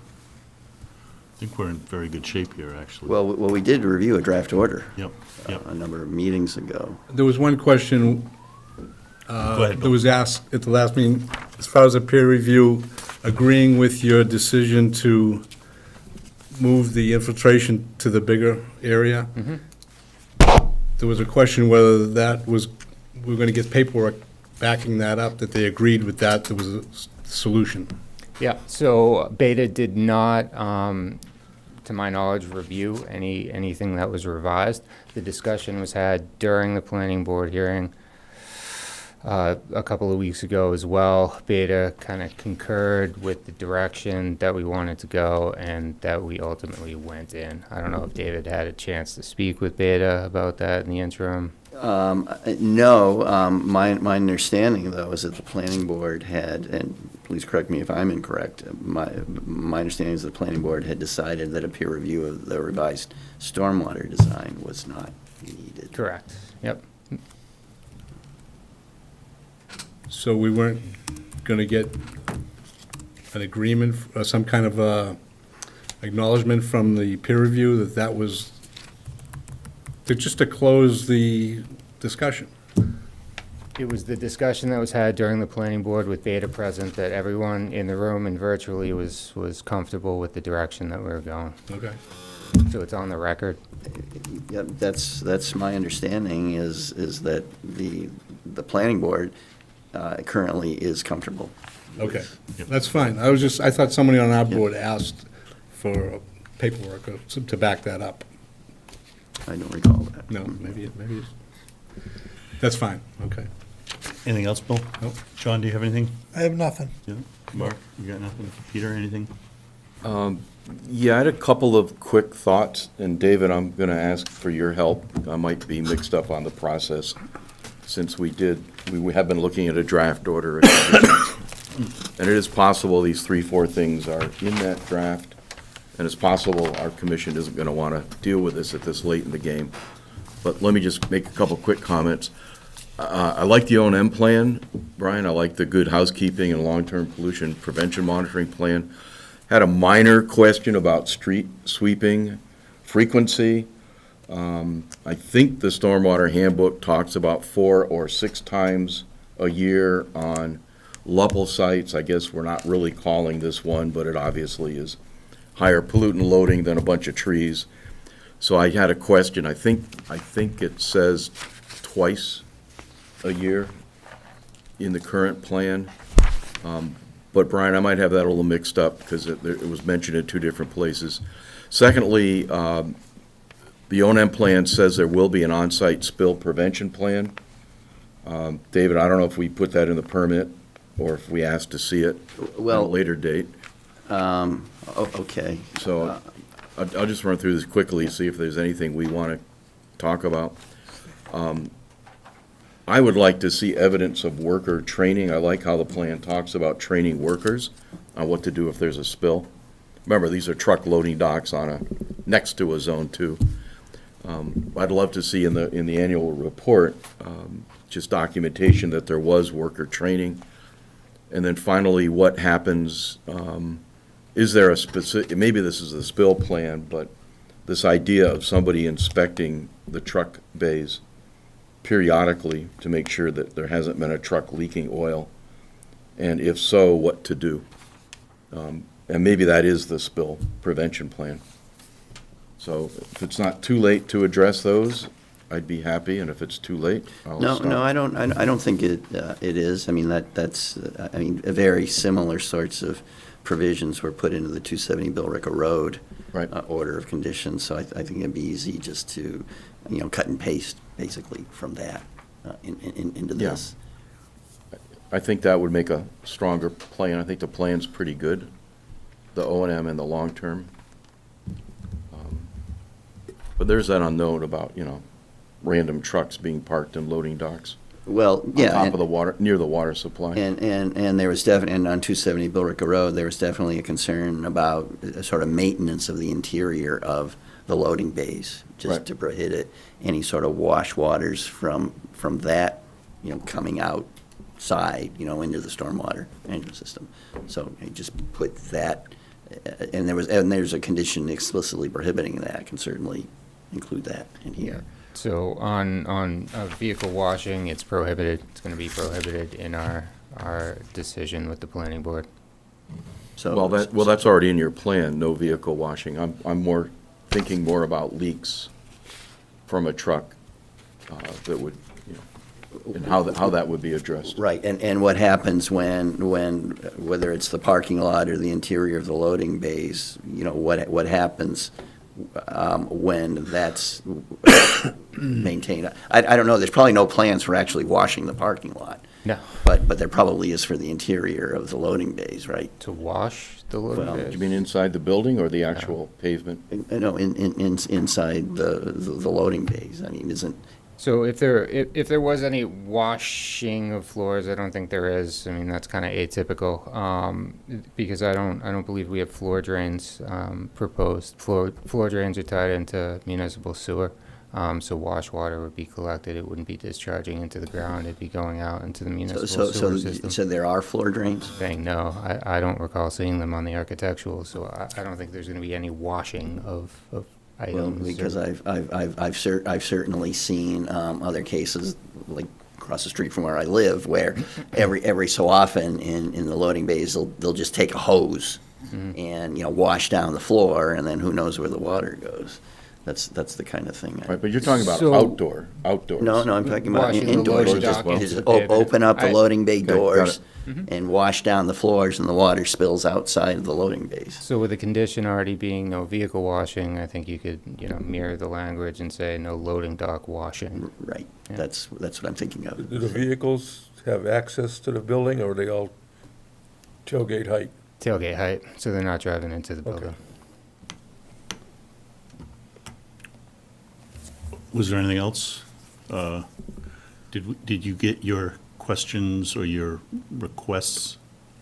think we're in very good shape here, actually. Well, we did review a draft order Yep, yep. a number of meetings ago. There was one question Go ahead, that Bill. was asked at the last meeting, as far as a peer review, agreeing with your decision to move the infiltration to the bigger area. There was a question whether that was, we were going to get paperwork backing that up, that they agreed with that, there was a solution. Yeah, so Beta did not, to my knowledge, review anything that was revised. The discussion was had during the planning board hearing a couple of weeks ago as well. Beta kind of concurred with the direction that we wanted to go and that we ultimately went in. I don't know if David had a chance to speak with Beta about that in the interim. No, my understanding, though, is that the planning board had, and please correct me if I'm incorrect, my understanding is the planning board had decided that a peer review of the revised stormwater design was not needed. Correct, yep. So we weren't going to get an agreement, some kind of acknowledgement from the peer review that that was, just to close the discussion. It was the discussion that was had during the planning board with Beta present that everyone in the room and virtually was comfortable with the direction that we were going. Okay. So it's on the record. Yep, that's my understanding is that the planning board currently is comfortable. Okay, that's fine. I thought somebody on our board asked for paperwork to back that up. I don't recall that. No, maybe it's, that's fine, okay. Anything else, Bill? Nope. John, do you have anything? I have nothing. Yeah. Mark, you got nothing? Peter, anything? Yeah, I had a couple of quick thoughts, and David, I'm going to ask for your help. I might be mixed up on the process, since we have been looking at a draft order. And it is possible these 3-4 things are in that draft, and it's possible our commission isn't going to want to deal with this at this late in the game. But let me just make a couple quick comments. I like the O&M plan, Brian. I like the good housekeeping and long-term pollution prevention monitoring plan. Had a minor question about street sweeping frequency. I think the stormwater handbook talks about 4 or 6 times a year on Luppel sites. I guess we're not really calling this one, but it obviously is higher pollutant loading than a bunch of trees. So I had a question. I think it says twice a year in the current plan. But Brian, I might have that a little mixed up because it was mentioned in 2 different places. Secondly, the O&M plan says there will be an on-site spill prevention plan. David, I don't know if we put that in the permit or if we asked to see it at a Well- later date. Okay. So I'll just run through this quickly, see if there's anything we want to talk about. I would like to see evidence of worker training. I like how the plan talks about training workers on what to do if there's a spill. Remember, these are truck loading docks next to a Zone 2. I'd love to see in the annual report, just documentation that there was worker training. And then finally, what happens, is there a specific, maybe this is a spill plan, but this idea of somebody inspecting the truck bays periodically to make sure that there hasn't been a truck leaking oil, and if so, what to do. And maybe that is the spill prevention plan. So if it's not too late to address those, I'd be happy, and if it's too late, I'll No, stop. no, I don't think it is. I mean, that's very similar sorts of provisions were put into the 270 Billerica Road Right. order of conditions, so I think it'd be easy just to, cut and paste, basically, from that into Yeah. this. I think that would make a stronger plan. I think the plan's pretty good, the O&M and the long-term. But there's that unknown about, random trucks being parked in loading docks Well, on yeah. top and- of the water, near the water supply. And there was definitely, and on 270 Billerica Road, there was definitely a concern about sort of maintenance of the interior of the loading bays, just Right. to prohibit any sort of wash waters from that, coming outside, into the stormwater management system. So I just put that, and there's a condition explicitly prohibiting that. I can certainly include that in here. So on vehicle washing, it's prohibited. It's going to be prohibited in our decision with the planning board. So Well, that's already in your plan, no vehicle washing. I'm thinking more about leaks from a truck that would, and how that would be addressed. Right, and what happens when, whether it's the parking lot or the interior of the loading bays, what happens when that's maintained? I don't know, there's probably no plans for actually washing the parking lot, No. but there probably is for the interior of the loading bays, right? To wash the loading Well, bays? You mean inside the building or the actual pavement? No, inside the loading bays, I mean, isn't, So if there was any washing of floors, I don't think there is. I mean, that's kind of atypical, because I don't believe we have floor drains proposed. Floor drains are tied into municipal sewer, so wash water would be collected. It wouldn't be discharging into the ground. It'd be going out into the municipal sewer system. so there are floor drains? Saying no, I don't recall seeing them on the architectural, so I don't think there's going to be any washing of items. Well, or- because I've certainly seen other cases, like across the street from where I live, where every so often in the loading bays, they'll just take a hose and, wash down the floor, and then who knows where the water goes. That's the kind of thing. Right, but you're talking about So- outdoors. No, I'm talking about Washing the indoors. loading Just dock into the o- pavement. Open up the I- loading bay Okay, got doors it. and wash down the floors, and the water spills outside of the loading bays. So with the condition already being no vehicle washing, I think you could, mirror the language and say no loading dock washing. Right, Yeah. that's what I'm thinking of. Do the vehicles have access to the building, or are they all tailgate height? Tailgate height, so they're not driving into the Okay. building. Was there anything else? Did you get your questions or your requests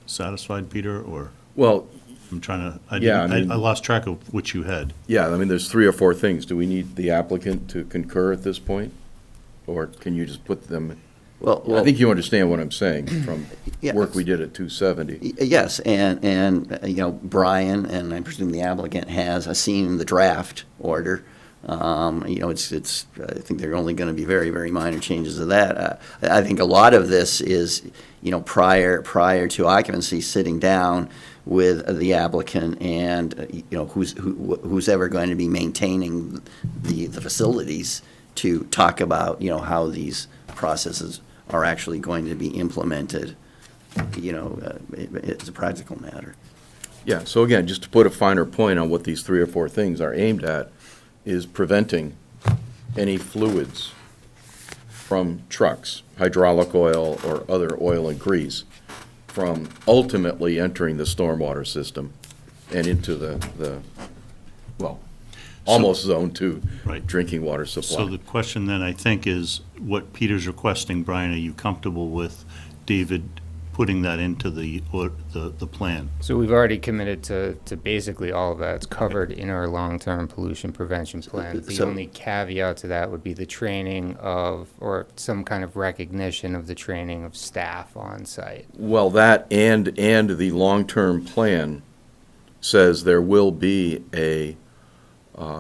satisfied, Peter, or Well, I'm trying to, Yeah, I mean- I lost track of which you had. yeah, I mean, there's 3 or 4 things. Do we need the applicant to concur at this point? Or can you just put them, Well, I think you understand what I'm saying from Yeah. work we did at 270. Yes, and Brian, and I presume the applicant, has seen the draft order. It's, I think there are only going to be very, very minor changes to that. I think a lot of this is, prior to occupancy, sitting down with the applicant and, who's ever going to be maintaining the facilities to talk about, how these processes are actually going to be implemented, it's a practical matter. Yeah, so again, just to put a finer point on what these 3 or 4 things are aimed at, is preventing any fluids from trucks, hydraulic oil or other oil and grease, from ultimately entering the stormwater system and into the well, almost zone 2 Right. drinking water So supply. the question then, I think, is what Peter's requesting, Brian, are you comfortable with David putting that into the plan? So we've already committed to basically all of that. It's covered in our long-term pollution prevention plan. The So- only caveat to that would be the training of, or some kind of recognition of the training of staff on site. Well, that and the long-term plan says there will be a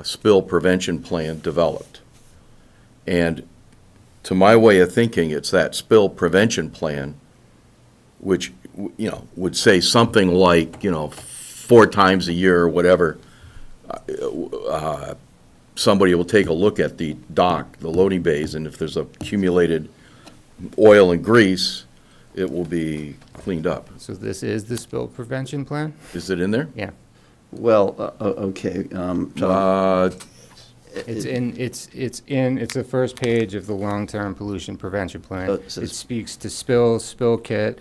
spill prevention plan developed. And to my way of thinking, it's that spill prevention plan, which, would say something like, 4 times a year or whatever, somebody will take a look at the dock, the loading bays, and if there's accumulated oil and grease, it will be cleaned up. So this is the spill prevention plan? Is it in there? Yeah. Well, okay, so, It's the first page of the long-term pollution prevention plan. Oh, it says- It speaks to spill kit,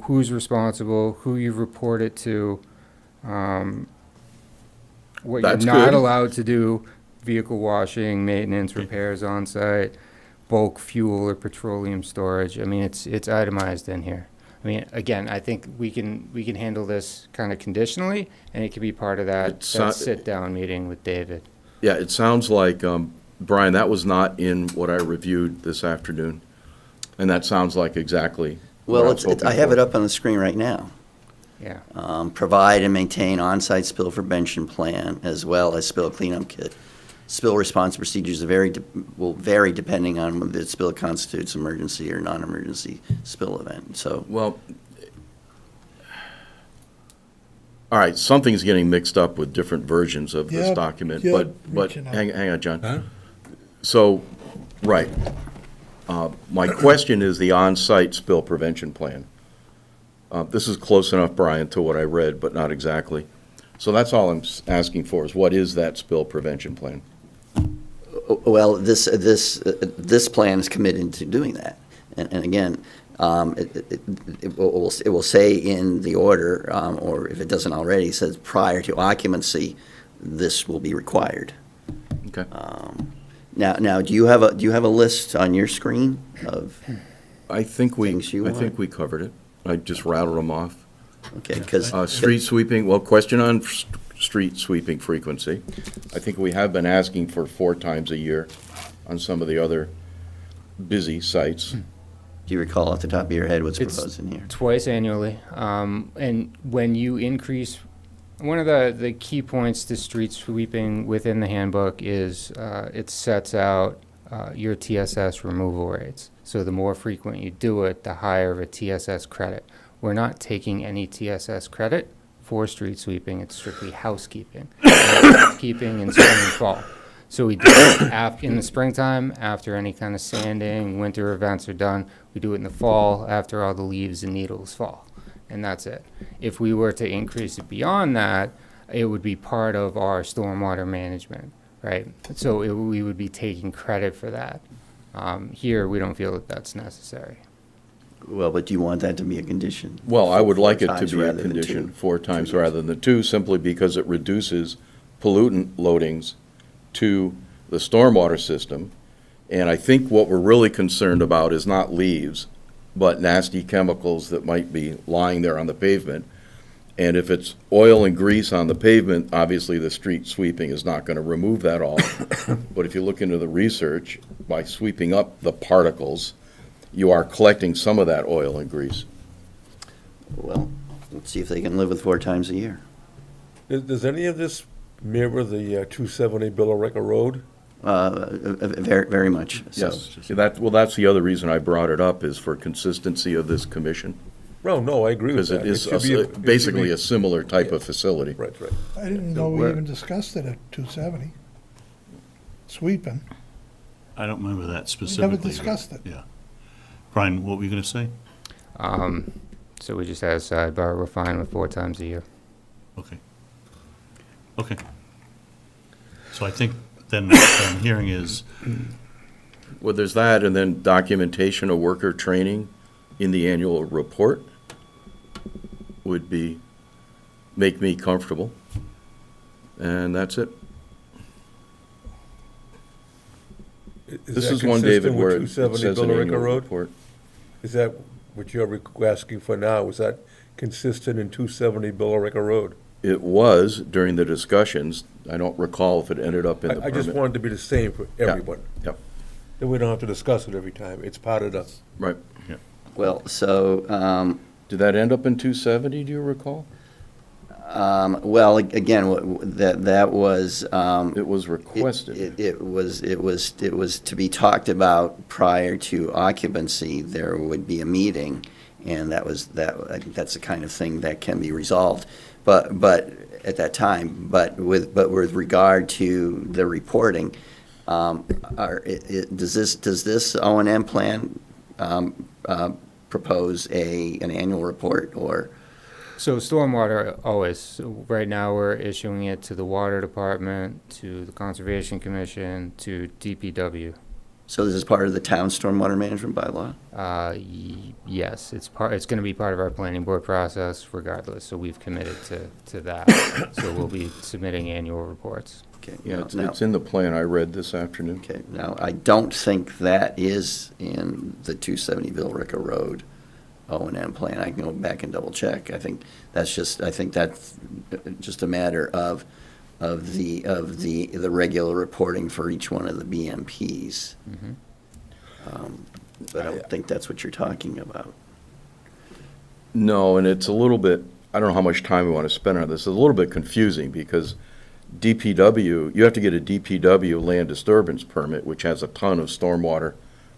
who's responsible, who you report it to, what you're That's not good. allowed to do, vehicle washing, maintenance, repairs on site, bulk fuel or petroleum storage. I mean, it's itemized in here. I mean, again, I think we can handle this kind of conditionally, and it could be part of that sit-down meeting with David. Yeah, it sounds like, Brian, that was not in what I reviewed this afternoon, and that sounds like exactly what I well, was hoping I have for. it up on the screen right now. Yeah. Provide and maintain on-site spill prevention plan as well as spill cleanup kit. Spill response procedures will vary depending on whether the spill constitutes emergency or non-emergency spill event. So, Well, all right, something's getting mixed up with different versions of this Yeah, document, yeah, but reaching out. hang on, John. Huh? So, right. My question is the on-site spill prevention plan. This is close enough, Brian, to what I read, but not exactly. So that's all I'm asking for, is what is that spill prevention plan? well, this plan is committed to doing that. And again, it will say in the order, or if it doesn't already, it says prior to occupancy, this will be required. Okay. Now, do you have a list on your screen of, I think Things you want? we covered it. I just rattled them off. okay, because. Street sweeping, well, question on street sweeping frequency. I think we have been asking for 4 times a year on some of the other busy sites. Do you recall off the top of your head what's It's proposed in here? Twice annually. And when you increase, one of the key points to street sweeping within the handbook is it sets out your TSS removal rates. So the more frequent you do it, the higher of a TSS credit. We're not taking any TSS credit for street sweeping. It's strictly housekeeping. Housekeeping in spring and fall. So we do it in the springtime, after any kind of sanding, winter events are done. We do it in the fall, after all the leaves and needles fall. And that's it. If we were to increase it beyond that, it would be part of our stormwater management, right? So we would be taking credit for that. Here, we don't feel that that's necessary. Well, but do you want that to be a condition? Well, I would like it to times be a rather than condition, two. 4 times rather than 2, simply because it reduces pollutant loadings to the stormwater system. And I think what we're really concerned about is not leaves, but nasty chemicals that might be lying there on the pavement. And if it's oil and grease on the pavement, obviously the street sweeping is not going to remove that all. But if you look into the research, by sweeping up the particles, you are collecting some of that oil and grease. Well, let's see if they can live with 4 times a year. Does any of this mirror the 270 Billerica Road? Very, very much so. Yes. That's the other reason I brought it up, is for consistency of this commission. No, I agree with Because that. it is should be it should basically be- a similar type of facility. Right. I didn't know we even discussed it at 270. Sweeping. I don't remember that We specifically. never discussed it. Yeah. Brian, what were you going to say? So we just had a sidebar, we're fine with 4 times a year. Okay. Okay. So I think then what I'm hearing is Well, there's that, and then documentation of worker training in the annual report would make me comfortable. And that's it. This is one, David, where it says an annual report. Is that what you're asking for now? Is that consistent in 270 Billerica Road? It was during the discussions. I don't recall if it ended up in the I just permit. want it to be the same for everyone. Yep, Then we don't have to discuss it every time. It's part of the, right. Well, so, Did that end up in 270, do you recall? well, again, that was, It was requested. it was to be talked about prior to occupancy. There would be a meeting, and I think that's the kind of thing that can be resolved. But at that time, but with regard to the reporting, does this O&M plan propose an annual report, or? So stormwater always, so right now we're issuing it to the water department, to the Conservation Commission, to DPW. So this is part of the town stormwater management bylaw? Yes, it's gonna be part of our planning board process regardless, so we've committed to that. So we'll be submitting annual reports. Okay. Yeah, now- it's in the plan I read this afternoon. Okay, now, I don't think that is in the 270 Billerica Road O&M plan. I can go back and double check. I think that's just a matter of the regular reporting for each one of the BMPs. But I don't think that's what you're talking about. No, and it's a little bit, I don't know how much time we want to spend on this. It's a little bit confusing because DPW, you have to get a DPW land disturbance permit, which has a ton of stormwater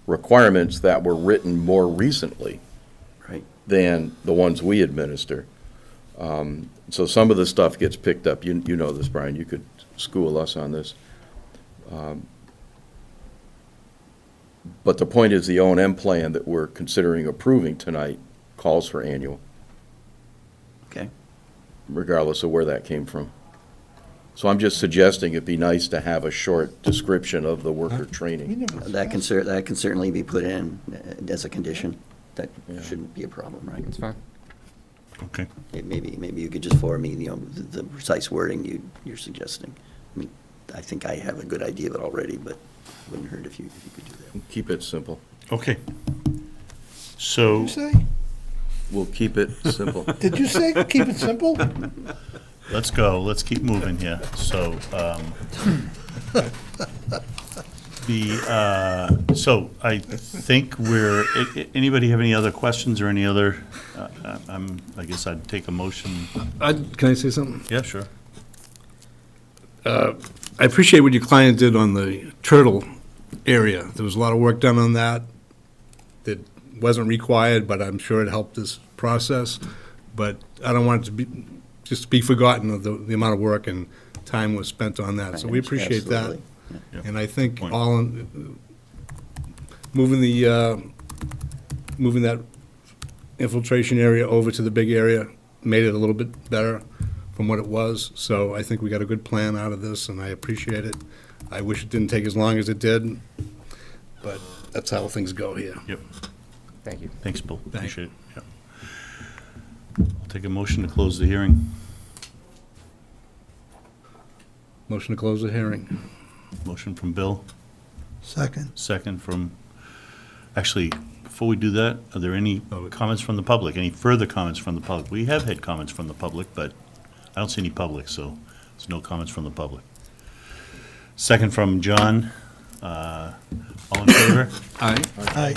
requirements that were written more recently Right. than the ones we administer. So some of the stuff gets picked up. You know this, Brian. You could school us on this. But the point is, the O&M plan that we're considering approving tonight calls for annual, Okay. regardless of where that came from. So I'm just suggesting it'd be nice to have a short description of the worker training. That can certainly be put in as a condition. That shouldn't be a problem, right? It's fine. Okay. Maybe you could just forward me, the precise wording you're suggesting. I mean, I think I have a good idea of it already, but it wouldn't hurt if you could do that. Keep it simple. Okay. So, You say? We'll keep it simple. Did you say keep it simple? let's go. Let's keep moving here. So, so I think anybody have any other questions or any other, I guess I'd take a motion. Can I say something? Yeah, sure. I appreciate what your client did on the turtle area. There was a lot of work done on that that wasn't required, but I'm sure it helped this process. But I don't want it to be forgotten of the amount of work and time was spent on that. So we appreciate that. Absolutely. Yeah. And I think Point. moving that infiltration area over to the big area made it a little bit better from what it was. So I think we got a good plan out of this, and I appreciate it. I wish it didn't take as long as it did, but that's how things go here. Yep. Thank you. Thanks, Bill. Thanks. Appreciate it. Yep. I'll take a motion to close the hearing. Motion to close the hearing. Motion from Bill, Second. second from, actually, before we do that, are there any comments from the public? Any further comments from the public? We have had comments from the public, but I don't see any public, so there's no comments from the public. Second from John. All in favor? Aye. Aye.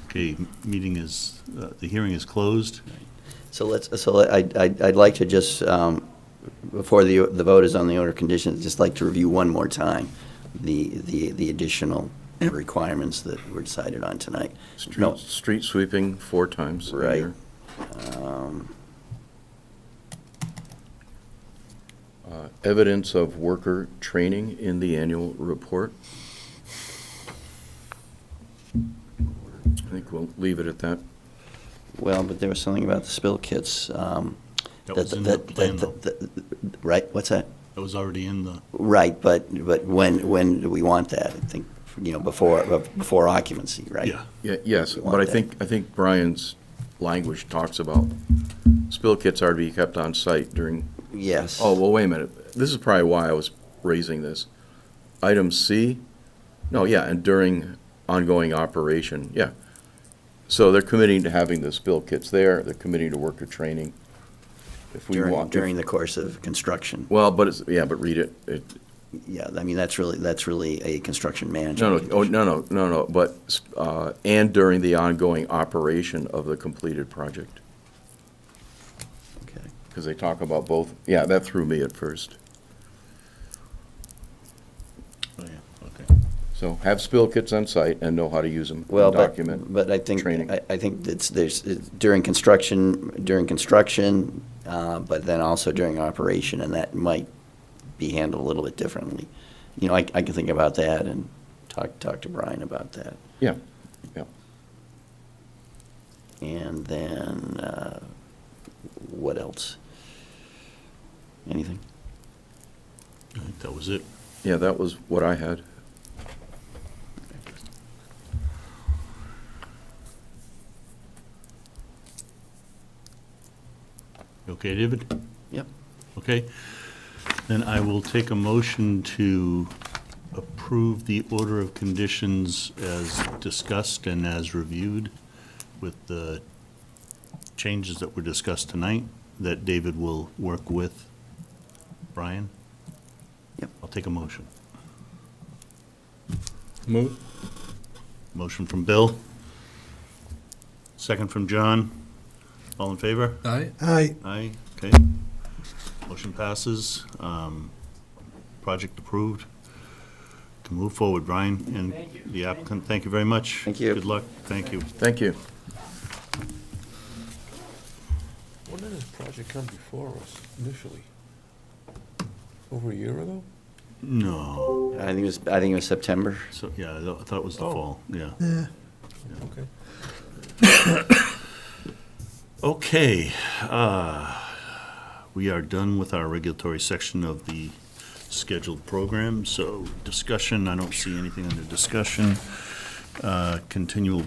Okay, meeting is, the hearing is closed. I'd like to just, before the vote is on the order of conditions, just like to review one more time the additional requirements that were decided on tonight. No, Street sweeping 4 times a Right. year. Evidence of worker training in the annual report. I think we'll leave it at that. Well, but there was something about the spill kits. That was in the plan, though. Right, what's that? That was already in the, Right, but when do we want that? I think before occupancy, right? Yeah. Yeah, yes, You but want I think Brian's language talks about spill kits are to be kept on site during, Yes. oh, well, wait a minute. This is probably why I was raising this. Item C, no, yeah, and during ongoing operation, yeah. So they're committing to having the spill kits there, they're committing to worker training. If we want. During the course of construction. Well, but it's, yeah, but read it. Yeah, I mean, that's really a construction No, management. no, but, and during the ongoing operation of the completed project. Okay. Because they talk about both, yeah, that threw me at first. Oh, yeah, okay. So have spill kits on site and know how to use them, Well, document. but I think, training. I think there's during construction, but then also during operation, and that might be handled a little bit differently. You know, I can think about that and talk to Brian about that. Yeah, yeah. And then, what else? Anything? I think that was it. Yeah, that was what I had. You okay, David? Yep. Okay. Then I will take a motion to approve the order of conditions as discussed and as reviewed with the changes that were discussed tonight that David will work with Brian. Yep. I'll take a motion. Move. Motion from Bill. Second from John. All in favor? Aye. Aye. Aye, okay. Motion passes. Project approved. Can move forward, Brian, and the applicant. Thank you very much. Thank you. Good luck. Thank you. Thank you. When did this project come before us initially? Over a year ago? No. I think it was September. So, yeah, I thought it was the Oh. fall, yeah. Yeah. Okay. Okay, we are done with our regulatory section of the scheduled program, so discussion, I don't see anything under discussion. Continual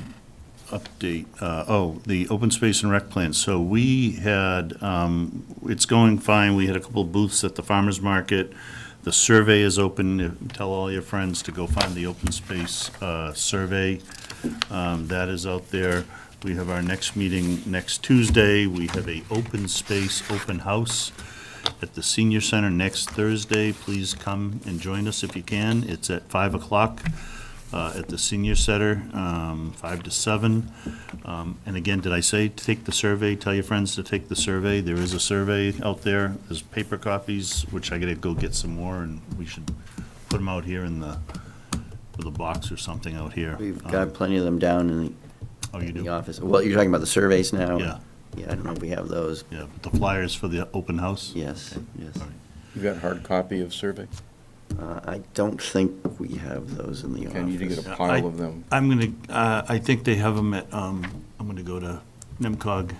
update, the open space and rec plan. So we had, it's going fine, we had a couple of booths at the farmer's market. The survey is open, tell all your friends to go find the open space survey. That is out there. We have our next meeting next Tuesday. We have a open space, open house at the senior center next Thursday. Please come and join us if you can. It's at 5 o'clock at the senior center, 5 to 7. And again, did I say take the survey? Tell your friends to take the survey. There is a survey out there. There's paper copies, which I gotta go get some more, and we should put them out here in the, with a box or something out here. We've got plenty of them down in Oh, you the do? office. Well, you're talking about the surveys now? Yeah. Yeah, I don't know if we have those. Yeah, the flyers for the open house? Yes, yes. All right. You got hard copy of survey? I don't think we have those in the office. Can you get a Yeah, pile of them? I'm gonna, I think they have them at, I'm gonna go to NIMCOG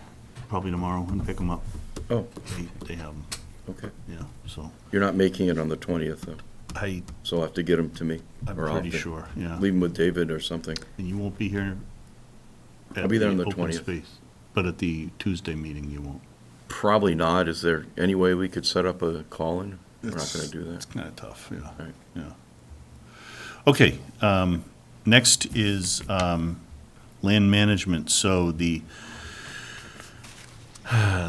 probably tomorrow and pick them up. Oh, They have them, okay. yeah, so You're not making it on the 20th, though, I'm so I'll have to get them to me. or I'll pretty have to sure, yeah. Leave them with David or something. And you won't be here? I'll be there on the open 20th. space, but at the Tuesday meeting, you won't. Probably not. Is there any way we could set up a call-in? We're not It's- gonna do It's that. kinda tough, yeah. Right. Yeah. Okay, next is land management. So the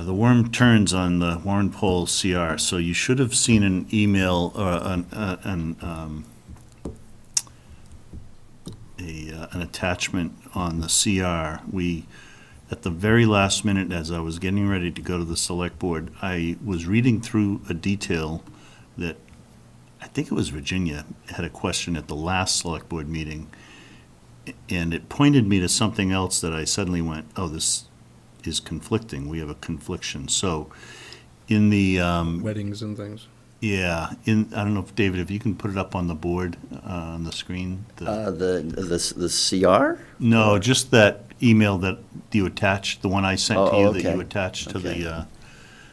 worm turns on the Warren Poll CR. So you should have seen an email, an attachment on the CR. We, at the very last minute, as I was getting ready to go to the select board, I was reading through a detail that I think it was Virginia had a question at the last select board meeting, and it pointed me to something else that I suddenly went, oh, this is conflicting. We have a confliction. So in the, Weddings and things. yeah, I don't know if, David, if you can put it up on the board, on the screen. The CR? No, just that email that you attached, the one I sent to Oh, you that okay. you attached to Okay. the,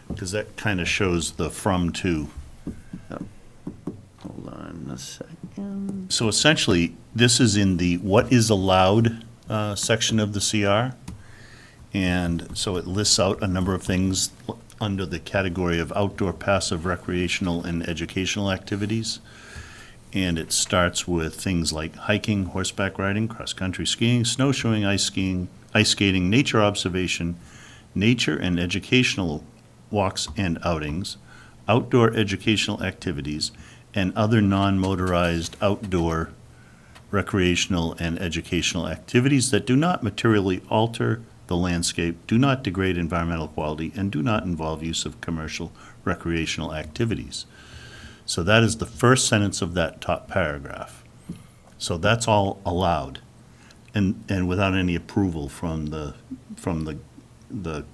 because that kind of shows the from to. Hold on a sec. So essentially, this is in the what is allowed section of the CR. And so it lists out a number of things under the category of outdoor passive recreational and educational activities. And it starts with things like hiking, horseback riding, cross-country skiing, snowshoeing, ice skiing, ice skating, nature observation, nature and educational walks and outings, outdoor educational activities, and other non-motorized outdoor recreational and educational activities that do not materially alter the landscape, do not degrade environmental quality, and do not involve use of commercial recreational activities. So that is the first sentence of that top paragraph. So that's all allowed, and without any approval from the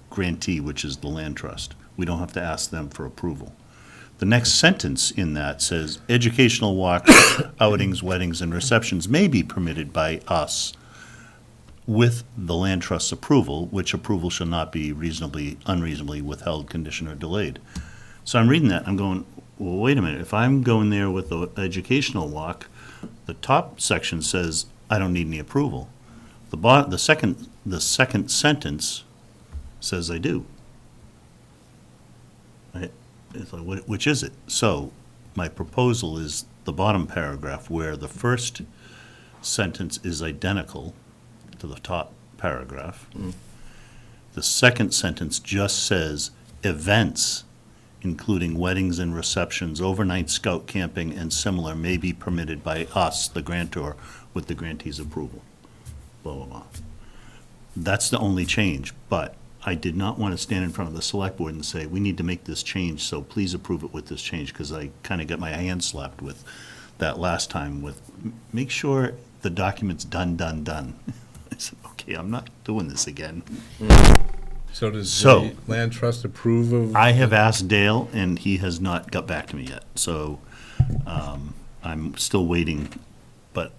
grantee, which is the land trust. We don't have to ask them for approval. The next sentence in that says, educational walks, outings, weddings, and receptions may be permitted by us with the land trust's approval, which approval shall not be unreasonably withheld, conditioned, or delayed. So I'm reading that, I'm going, well, wait a minute, if I'm going there with the educational walk, the top section says I don't need any approval. The second sentence says I do. Right? It's like, which is it? So my proposal is the bottom paragraph where the first sentence is identical to the top paragraph. The second sentence just says events including weddings and receptions, overnight scout camping, and similar may be permitted by us, the grantor, with the grantee's approval. Blah, blah, blah. That's the only change, but I did not want to stand in front of the select board and say, we need to make this change, so please approve it with this change, because I kind of got my hand slapped with that last time with, make sure the document's done. I said, okay, I'm not doing this again. So does So- the land trust approve of? I have asked Dale, and he has not got back to me yet, so I'm still waiting. But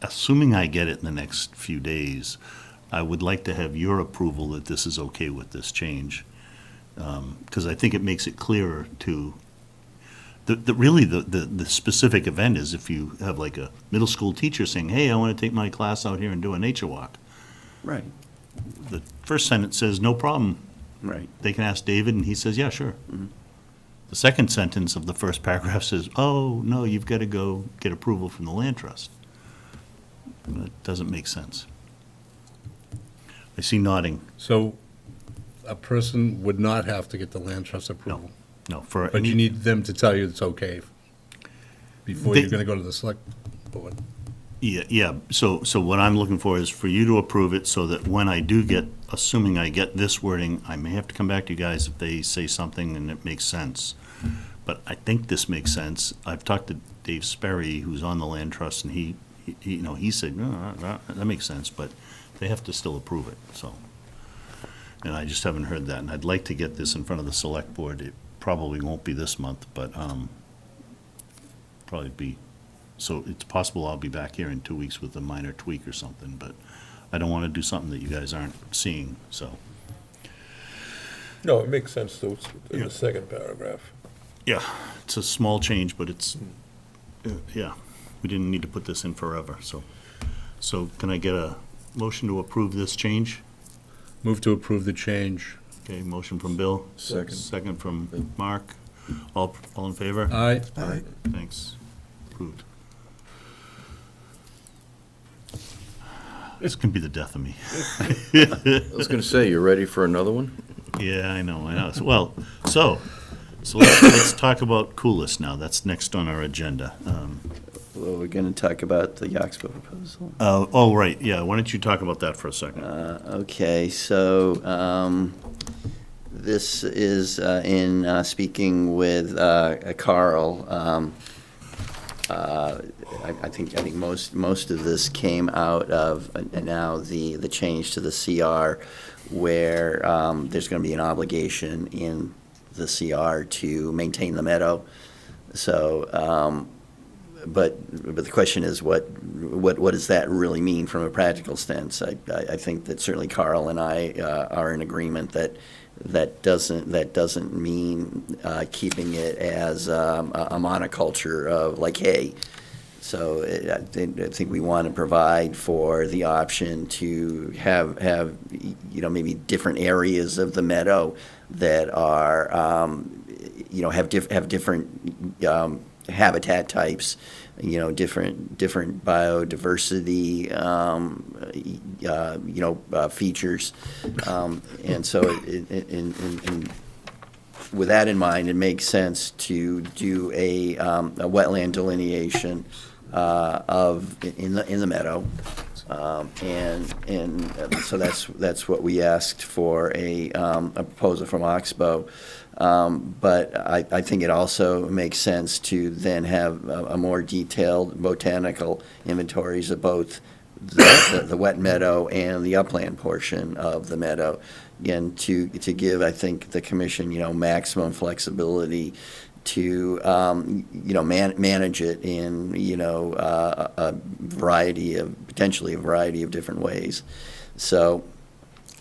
assuming I get it in the next few days, I would like to have your approval that this is okay with this change. Because I think it makes it clearer to, the specific event is if you have like a middle school teacher saying, hey, I want to take my class out here and do a nature walk. Right, The first sentence says, no problem. right. They can ask David, and he says, yeah, sure. The second sentence of the first paragraph says, oh, no, you've got to go get approval from the land trust. That doesn't make sense. I see nodding. So a person would not have to get the land trust approval? No, for. But you need them to tell you it's okay before They- you're gonna go to the select board? Yeah, so what I'm looking for is for you to approve it so that when I do get, assuming I get this wording, I may have to come back to you guys if they say something and it makes sense. But I think this makes sense. I've talked to Dave Sperry, who's on the land trust, and he said, no, that makes sense, but they have to still approve it, so. And I just haven't heard that, and I'd like to get this in front of the select board. It probably won't be this month, but probably be, so it's possible I'll be back here in 2 weeks with a minor tweak or something, but I don't want to do something that you guys aren't seeing, so. No, it makes sense though, in Yeah. the second paragraph. Yeah, it's a small change, but it's, yeah, we didn't need to put this in forever, so. So can I get a motion to approve this change? Move to approve the change. Okay, motion from Bill. Second. Second from Mark. All in favor? Aye. Thanks. Approved. This can be the death of me. I was going to say, you ready for another one? Yeah, I know. So let's talk about coolest now. That's next on our agenda. Well, we're going to talk about the Yoxpo proposal. Oh, right, yeah, why don't you talk about that for a second? Okay, so this is in speaking with Carl. I think most of this came out of now the change to the CR, where there's going to be an obligation in the CR to maintain the meadow. So, but the question is, what does that really mean from a practical sense? I think that certainly Carl and I are in agreement that doesn't mean keeping it as a monoculture of like hay. So I think we want to provide for the option to have, maybe different areas of the meadow that are, have different habitat types, different biodiversity, features. And so with that in mind, it makes sense to do a wetland delineation in the meadow. And so that's what we asked for, a proposal from Oxbow. But I think it also makes sense to then have a more detailed botanical inventories of both the wet meadow and the upland portion of the meadow. Again, to give, I think, the commission, maximum flexibility to, manage it in, potentially a variety of different ways. So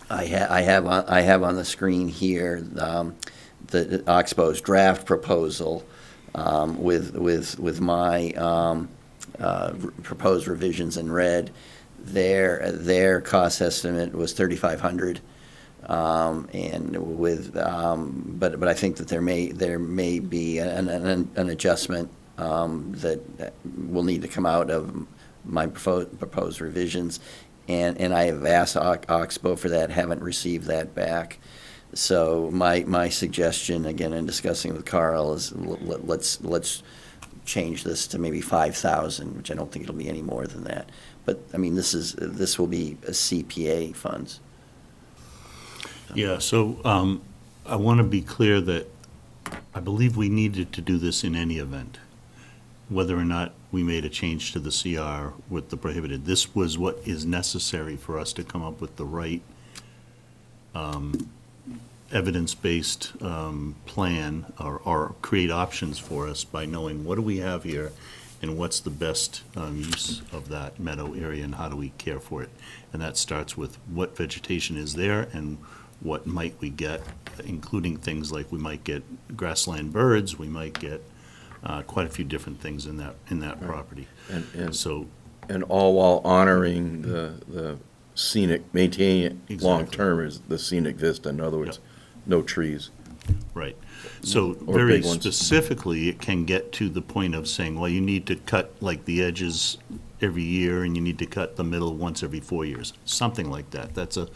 I have on the screen here, the Oxbow's draft proposal, with my, proposed revisions in red. Their cost estimate was $3,500. And with, but I think that there may be an adjustment that will need to come out of my proposed revisions, and I have asked Oxbow for that, haven't received that back. So my suggestion, again, in discussing with Carl, is let's change this to maybe 5,000, which I don't think it'll be any more than that. But I mean, this will be a CPA funds. Yeah, so I want to be clear that I believe we needed to do this in any event, whether or not we made a change to the CR with the prohibited. This was what is necessary for us to come up with the right evidence-based plan, or create options for us by knowing what do we have here and what's the best use of that meadow area and how do we care for it. And that starts with what vegetation is there and what might we get, including things like we might get grassland birds, we might get quite a few different things in that property. And all while honoring the scenic, maintaining it Exactly. long-term is the scenic vista. In other words, no trees. Right. So Or very big ones. specifically, it can get to the point of saying, well, you need to cut like the edges every year and you need to cut the middle once every 4 years, something like that. That's a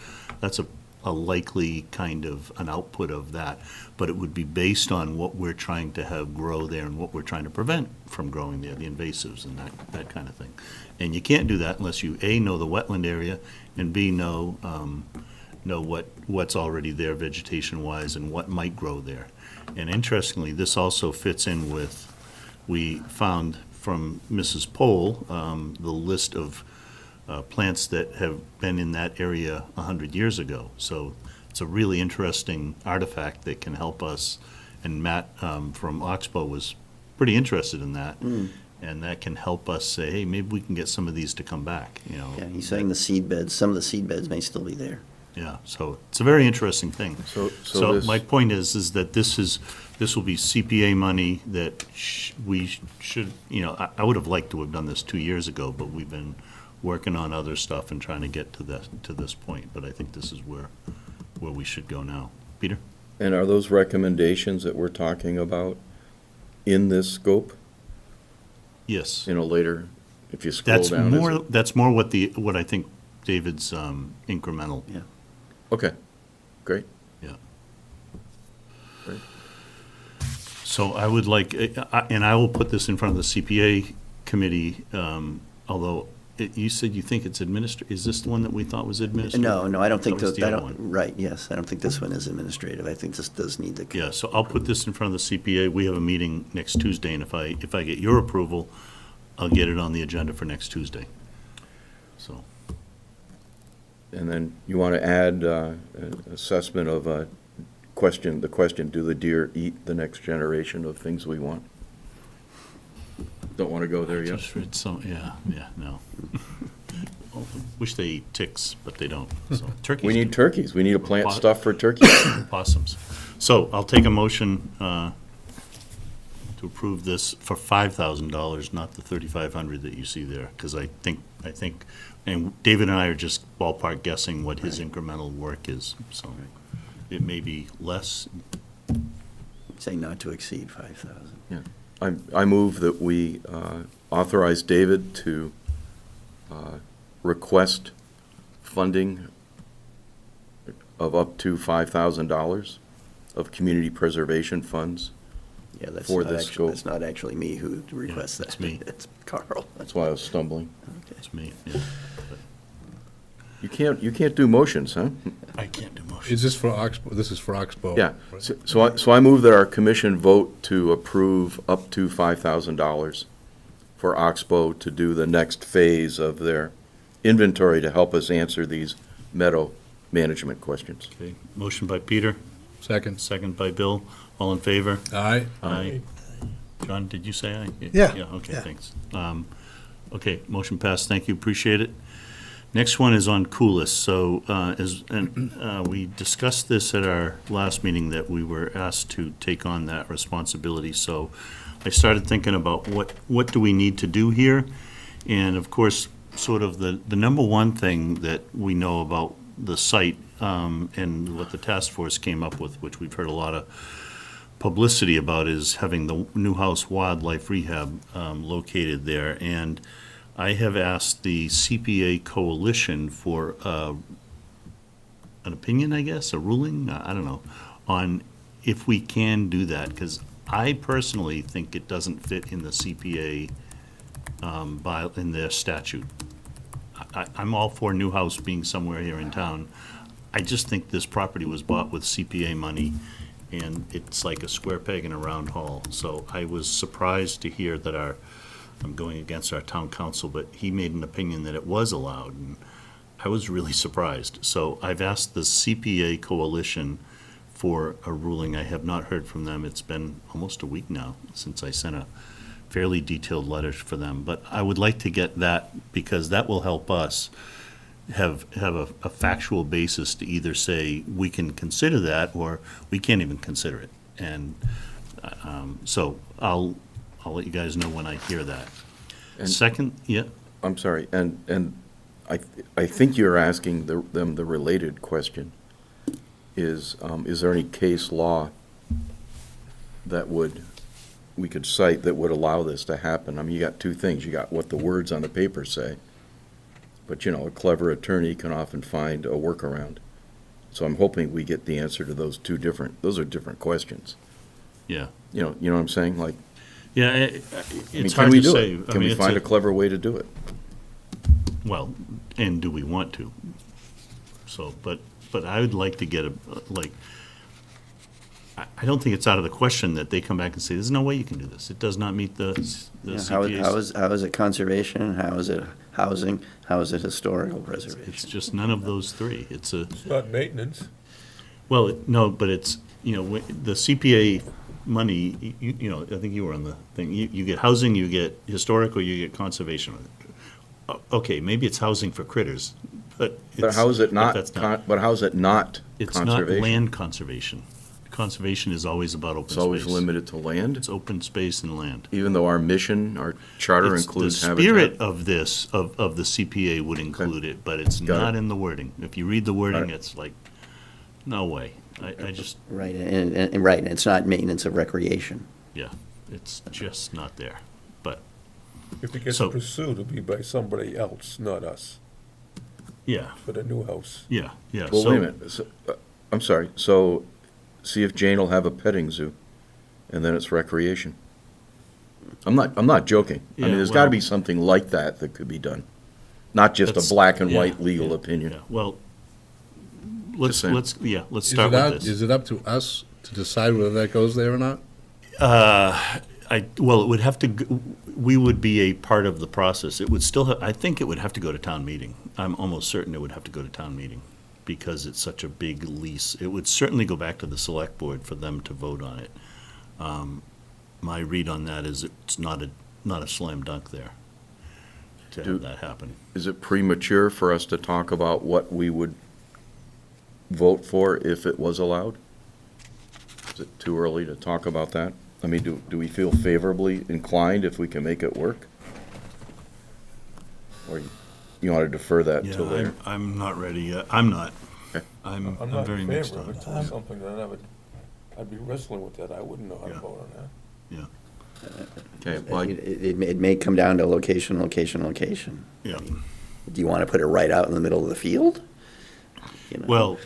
likely kind of an output of that, but it would be based on what we're trying to have grow there and what we're trying to prevent from growing there, the invasives and that kind of thing. And you can't do that unless you, A, know the wetland area, and B, know what's already there vegetation-wise and what might grow there. And interestingly, this also fits in with, we found from Mrs. Pohl, the list of plants that have been in that area 100 years ago. So it's a really interesting artifact that can help us. And Matt from Oxbow was pretty interested in that. And that can help us say, hey, maybe we can get some of these to come back, Yeah, he's saying the seed beds, some of the seed beds may still be there. Yeah, so it's a very interesting thing. So this- my point is that this will be CPA money that we should, I would have liked to have done this 2 years ago, but we've been working on other stuff and trying to get to this point. But I think this is where we should go now. Peter? And are those recommendations that we're talking about in this scope? Yes. Later, if you scroll down. That's more what I think David's incremental. Yeah. Okay, great. Yeah. Great. So I would like, and I will put this in front of the CPA committee, although you said you think it's is this the one that we thought was administrative? No, I don't think That was the other one. right, yes, I don't think this one is administrative. I think this does need to. Yeah, so I'll put this in front of the CPA. We have a meeting next Tuesday, and if I get your approval, I'll get it on the agenda for next Tuesday. So, And then you want to add an assessment of the question, do the deer eat the next generation of things we want? Don't want to go there yet? just read no. Wish they eat ticks, but they don't. So turkeys. We need do. turkeys. We need to plant stuff for turkeys. Possums. So I'll take a motion to to approve this for $5,000, not the $3,500 that you see there, because I think, and David and I are just ballpark guessing what his incremental work is, so it may be less. Say not to exceed 5,000. Yeah. I move that we authorize David to request funding of up to $5,000 of community preservation funds. Yeah, that's For not this actually, scope. that's not actually me who requests that. it's me. It's Carl. That's why I was stumbling. It's me, yeah. You can't do motions, huh? I can't do motions. Is this for Oxbow? This is for Oxbow. Yeah, right? so I move that our commission vote to approve up to $5,000 for Oxbow to do the next phase of their inventory to help us answer these meadow management questions. Okay, motion by Peter, Second. second by Bill. All in favor? Aye. Aye. John, did you say aye? Yeah. Yeah, okay, Yeah. thanks. Okay, motion passed, thank you, appreciate it. Next one is on Coolis. So, we discussed this at our last meeting, that we were asked to take on that responsibility. So I started thinking about what do we need to do here? And of course, sort of the number one thing that we know about the site, and what the task force came up with, which we've heard a lot of publicity about, is having the Newhouse Wildlife Rehab located there. And I have asked the CPA Coalition for an opinion, I guess, a ruling, I don't know, on if we can do that, because I personally think it doesn't fit in the CPA in their statute. I'm all for Newhouse being somewhere here in town. I just think this property was bought with CPA money, and it's like a square peg in a round hole. So I was surprised to hear that I'm going against our town council, but he made an opinion that it was allowed, and I was really surprised. So I've asked the CPA Coalition for a ruling. I have not heard from them. It's been almost a week now since I sent a fairly detailed letter for them. But I would like to get that, because that will help us have a factual basis to either say we can consider that, or we can't even consider it. And so I'll let you guys know when I hear that. And- Second, yeah, I'm sorry, and I think you're asking them the related question, is there any case law that we could cite that would allow this to happen? I mean, you got two things. You got what the words on the paper say, but, a clever attorney can often find a workaround. So I'm hoping we get the answer to those are different questions. yeah. You know what I'm saying? Like, Yeah, I mean, it's can hard we to do say. it? I Can mean, we it's find a clever way to do it? Well, and do we want to? So, but I would like to get I don't think it's out of the question that they come back and say, there's no way you can do this. It does not meet the Yeah, CPA's. how is it conservation? How is it housing? How is it historical preservation? It's just none of those three. It's It's not maintenance. well, no, but it's, the CPA money, I think you were on the thing, you get housing, you get historical, you get conservation. Okay, maybe it's housing for critters, but But how is it not, that's not, but how is it not it's not conservation? land conservation. Conservation is always about open space. It's always limited to land, It's open space and land. even though our mission, our charter It's includes the habitat. spirit of this, of the CPA would include it, but it's Got not it. in the wording. If you read the wording, Right. it's like, no way. I just, Right, and right, and it's not maintenance of recreation. yeah, it's just not there. But, If it gets So- pursued, it'll be by somebody else, not us, yeah, for the new house. yeah. Well, So- wait a minute, I'm sorry, so see if Jane will have a petting zoo, and then it's recreation. I'm not joking. I mean, Yeah, there's gotta well- be something like that that could be done, not just That's- a black and yeah, white legal yeah, opinion. yeah. Well, Just saying. let's start with this. Is it up to us to decide whether that goes there or not? Well, it would have to, we would be a part of the process. It would still, I think it would have to go to town meeting. I'm almost certain it would have to go to town meeting, because it's such a big lease. It would certainly go back to the select board for them to vote on it. My read on that is it's not a slam dunk there to have that happen. Is it premature for us to talk about what we would vote for if it was allowed? Is it too early to talk about that? I mean, do we feel favorably inclined if we can make it work? Or you want to defer that Yeah, till later? I'm not ready yet. I'm not. Okay. I'm I'm not very in mixed favor of on it. it. It's something that I'd be wrestling with that. I wouldn't know how to Yeah. vote on that. Yeah, Okay, well, It may come down to location, location, location. yeah. Do you want to put it right out in the middle of the field? You know? Well,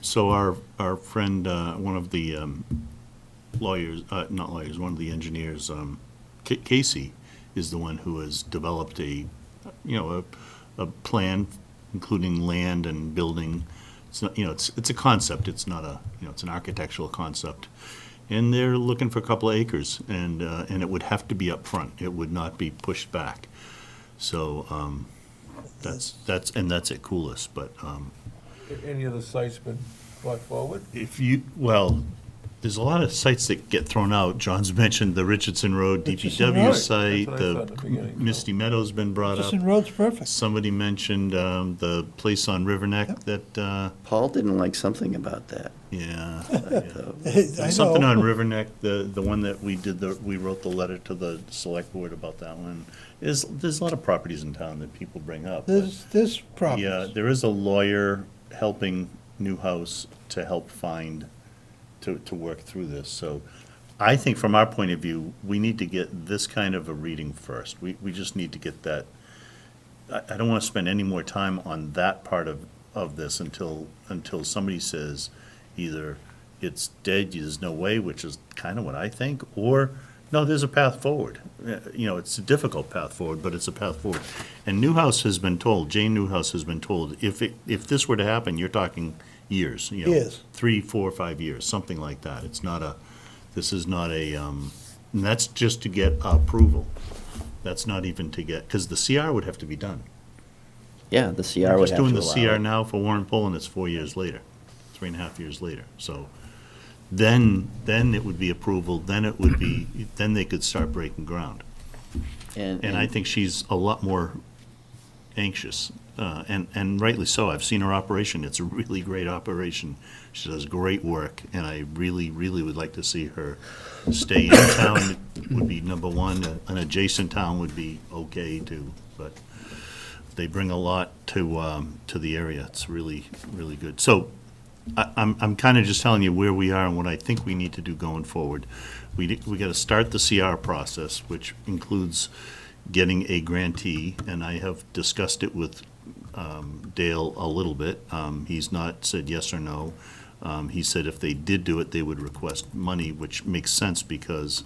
so our friend, one of the lawyers, not lawyers, one of the engineers, Casey, is the one who has developed a plan, including land and building. It's not, it's a concept. It's not it's an architectural concept. And they're looking for a couple of acres, and it would have to be up front. It would not be pushed back. So that's at Coolest. But Any of the sites been brought forward? there's a lot of sites that get thrown out. John's mentioned the Richardson Road Richardson DPW Road. site. That's what I thought in the The beginning. Misty Meadows been brought up. Richardson Road's perfect. Somebody mentioned the place on River Neck that, Paul didn't like something about that. yeah. I Something know. on River Neck, the one that we wrote the letter to the select board about that one. There's a lot of properties in town that people bring up. but There's problems. Yeah, there is a lawyer helping Newhouse to help find, to work through this. So I think from our point of view, we need to get this kind of a reading first. We just need to get that. I don't want to spend any more time on that part of this until somebody says either it's dead, there's no way, which is kind of what I think, or no, there's a path forward. It's a difficult path forward, but it's a path forward. And Newhouse has been told, Jane Newhouse has been told, if this were to happen, you're talking years, Years. 3, 4, 5 years, something like that. This is not and that's just to get approval. That's not even to get, because the CR would have to be done. Yeah, the CR We're would just have to doing the allow CR it. now for Warren Poll, and it's 4 years later, 3.5 years later. So then it would be approval, then they could start breaking ground. And I think she's a lot more anxious, and rightly so. I've seen her operation. It's a really great operation. She does great work, and I really, really would like to see her stay in town would be number one. An adjacent town would be okay too, but they bring a lot to the area. It's really, really good. So I'm kind of just telling you where we are and what I think we need to do going forward. We got to start the CR process, which includes getting a grantee, and I have discussed it with Dale a little bit. He's not said yes or no. He said if they did do it, they would request money, which makes sense because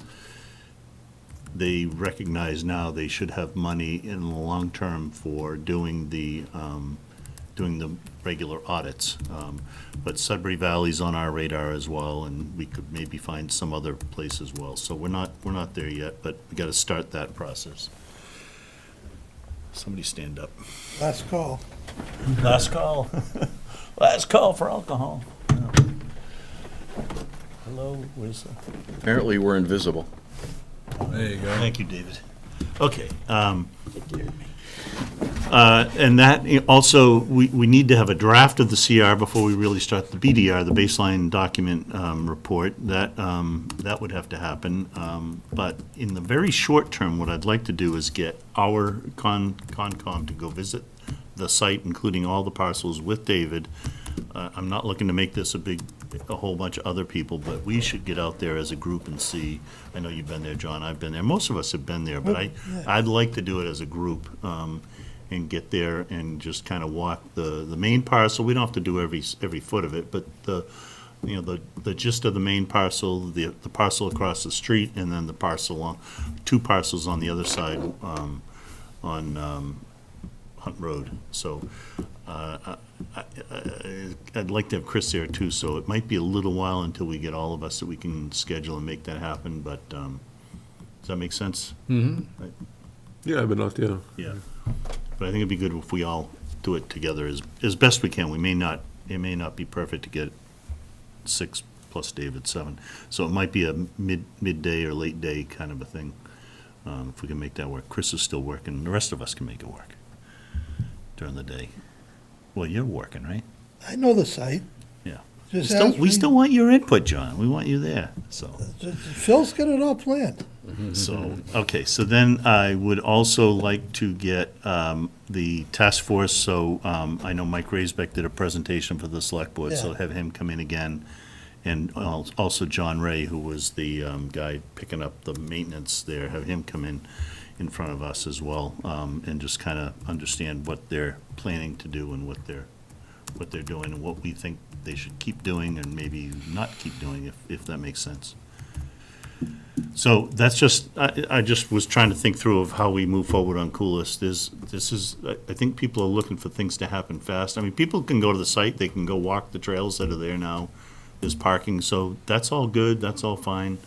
they recognize now they should have money in the long term for doing the regular audits. But Sudbury Valley's on our radar as well, and we could maybe find some other place as well. So we're not there yet, but we got to start that process. Somebody stand up. Last call. Last call. Last call for alcohol. Hello, where's the? apparently we're invisible. There you go. Thank you, David. Okay. And that, also, we need to have a draft of the CR before we really start the BDR, the baseline document report. That would have to happen. But in the very short term, what I'd like to do is get our Concom to go visit the site, including all the parcels with David. I'm not looking to make this a whole bunch of other people, but we should get out there as a group and see. I know you've been there, John, I've been there, most of us have been there, but I'd like to do it as a group, and get there and just kind of walk the main parcel. We don't have to do every foot of it, but the gist of the main parcel, the parcel across the street, and then the parcel two parcels on the other side, on Hunt Road. So I'd like to have Chris there too, so it might be a little while until we get all of us that we can schedule and make that happen, but does that make sense? Mm-hmm. Yeah, I've been out there. Yeah. But I think it'd be good if we all do it together as best we can. It may not be perfect to get 6 plus David, 7. So it might be a midday or late day kind of a thing, if we can make that work. Chris is still working, the rest of us can make it work during the day. Well, you're working, right? I know the site. Yeah. Just Still, ask we me. still want your input, John. We want you there, so. Phil's got it all planned. So, okay, so then I would also like to get the task force, so I know Mike Raisbeck did a presentation for the select board, so Yeah. have him come in again. And also John Ray, who was the guy picking up the maintenance there, have him come in front of us as well, and just kind of understand what they're planning to do and what they're doing and what we think they should keep doing and maybe not keep doing, if that makes sense. So that's just, I just was trying to think through of how we move forward on Coolest. I think people are looking for things to happen fast. I mean, people can go to the site, they can go walk the trails that are there now. There's parking, so that's all good, that's all fine.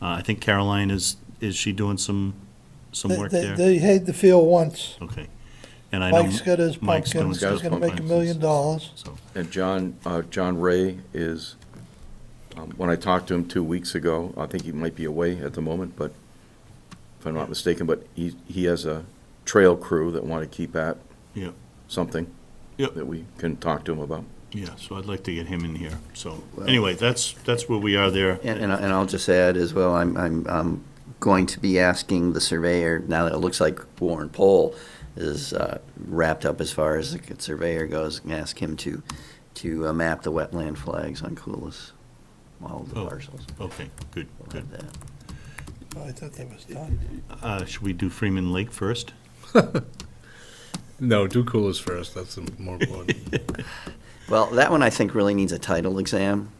I think Caroline is she doing some work there? They had the field once. Okay. And I know Mike's got his Mike's doing pumpkins, he's his gonna make $1 million. So, And John Ray is, when I talked to him 2 weeks ago, I think he might be away at the moment, but if I'm not mistaken, but he has a trail crew that want to keep at yeah, something Yep. that we can talk to him about. yeah, so I'd like to get him in here. So, anyway, that's where we are there. And I'll just add as well, I'm going to be asking the surveyor, now that it looks like Warren Pohl is wrapped up as far as the surveyor goes, and ask him to map the wetland flags on Coolest, all the Oh. parcels. Okay, good, We'll good. have that. Oh, I thought that was done. Should we do Freeman Lake first? No, do Coolest first, that's the more important. Well, that one I think really needs a title exam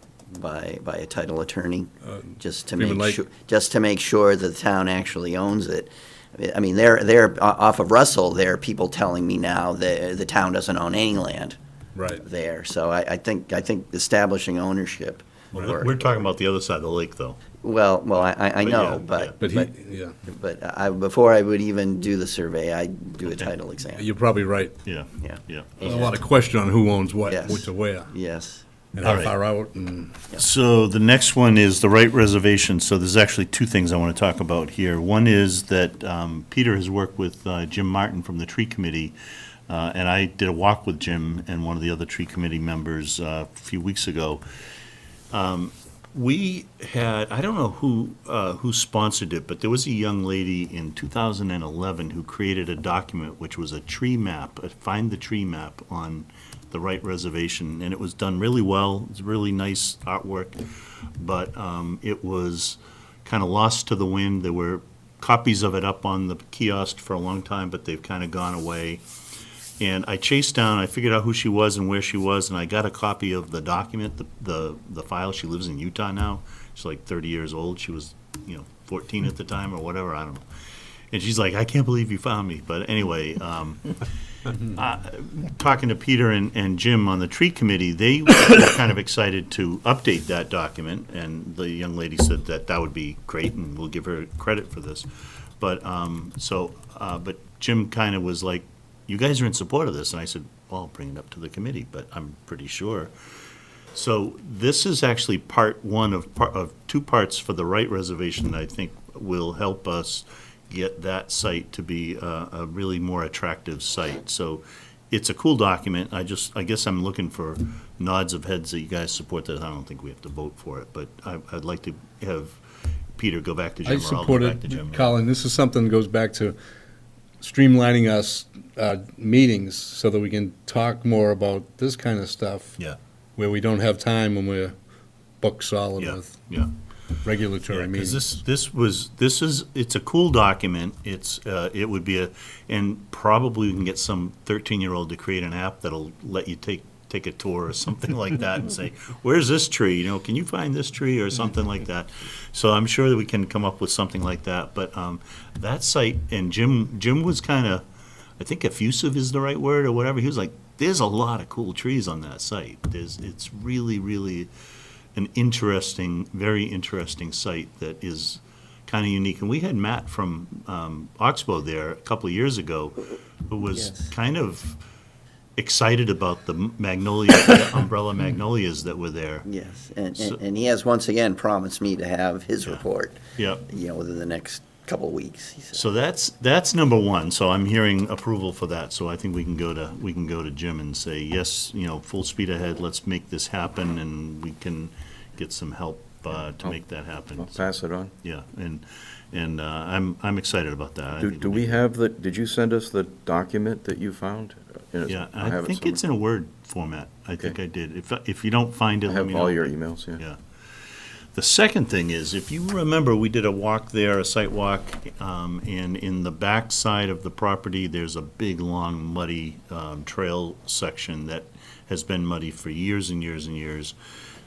by a title attorney, just to Freeman make Lake? sure, that the town actually owns it. I mean, they're off of Russell, there are people telling me now that the town doesn't own any land Right. there. So I think establishing ownership. We're talking about the other side of the lake, though. Well, I know, yeah, but, Yeah, before I would even do the survey, I'd do a title exam. you're probably right. Yeah, Yeah. yeah. There's a lot of question on who owns what, Yes. which to where, Yes. and All how right. far out, and So the next one is the right reservation. So there's actually two things I want to talk about here. One is that Peter has worked with Jim Martin from the tree committee, and I did a walk with Jim and one of the other tree committee members a few weeks ago. We had, I don't know who sponsored it, but there was a young lady in 2011 who created a document which was a tree map, a find the tree map on the right reservation, and it was done really well. It's really nice artwork, but it was kind of lost to the wind. There were copies of it up on the kiosk for a long time, but they've kind of gone away. And I chased down, I figured out who she was and where she was, and I got a copy of the document, the file. She lives in Utah now. She's like 30 years old. She was, 14 at the time or whatever, I don't know. And she's like, I can't believe you found me. But anyway, talking to Peter and Jim on the tree committee, they were kind of excited to update that document, and the young lady said that would be great, and we'll give her credit for this. But, but Jim kind of was like, you guys are in support of this, and I said, well, I'll bring it up to the committee, but I'm pretty sure. So this is actually part one of two parts for the right reservation that I think will help us get that site to be a really more attractive site. So it's a cool document. I guess I'm looking for nods of heads that you guys support that. I don't think we have to vote for it, but I'd like to have Peter go back to Jim, I or I'll support go back to it, Jim. Colin, this is something that goes back to streamlining us meetings so that we can talk more about this kind of stuff. Yeah. Where we don't have time when we're book solid Yeah, with yeah. regulatory Because meetings. it's a cool document. It would be and probably we can get some 13-year-old to create an app that'll let you take a tour or something like that and say, where's this tree? Can you find this tree or something like that? So I'm sure that we can come up with something like that. But that site, and Jim was kind of, I think effusive is the right word or whatever. He was like, there's a lot of cool trees on that site. It's really, really an interesting, very interesting site that is kind of unique. And we had Matt from Oxbow there a couple of years ago, who was Yes. kind of excited about the magnolias, the umbrella magnolias that were there. Yes, and So- he has once again promised me to have his report, Yep. within the next couple of weeks, he said. So that's number one. So I'm hearing approval for that. So I think we can go to Jim and say, yes, full speed ahead, let's make this happen, and we can get some help to make that happen. I'll pass it on. Yeah, and I'm excited about that. Do we have did you send us the document that you found? Yeah, I have it think it's in a Word format. I think I did. If you don't find it, I let me have know. all your emails, yeah. Yeah. The second thing is, if you remember, we did a walk there, a site walk, and in the back side of the property, there's a big, long, muddy trail section that has been muddy for years and years and years.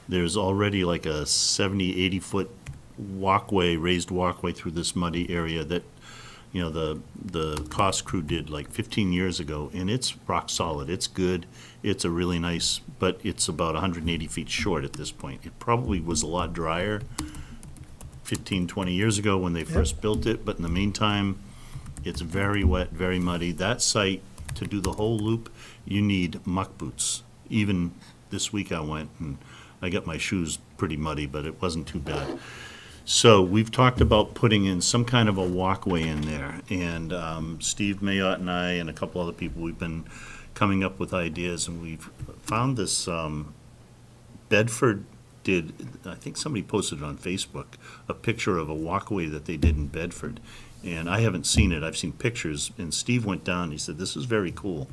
There's already like a 70, 80-foot walkway, raised walkway through this muddy area that, the cost crew did like 15 years ago, and it's rock solid. It's good. It's a really nice, but it's about 180 feet short at this point. It probably was a lot drier 15, 20 years ago when they first built it, but in the meantime, it's very wet, very muddy. That site, to do the whole loop, you need muck boots. Even this week I went, and I got my shoes pretty muddy, but it wasn't too bad. So we've talked about putting in some kind of a walkway in there, and Steve Mayotte and I and a couple other people, we've been coming up with ideas, and we've found this, Bedford did, I think somebody posted it on Facebook, a picture of a walkway that they did in Bedford, and I haven't seen it. I've seen pictures, and Steve went down, and he said, this is very cool.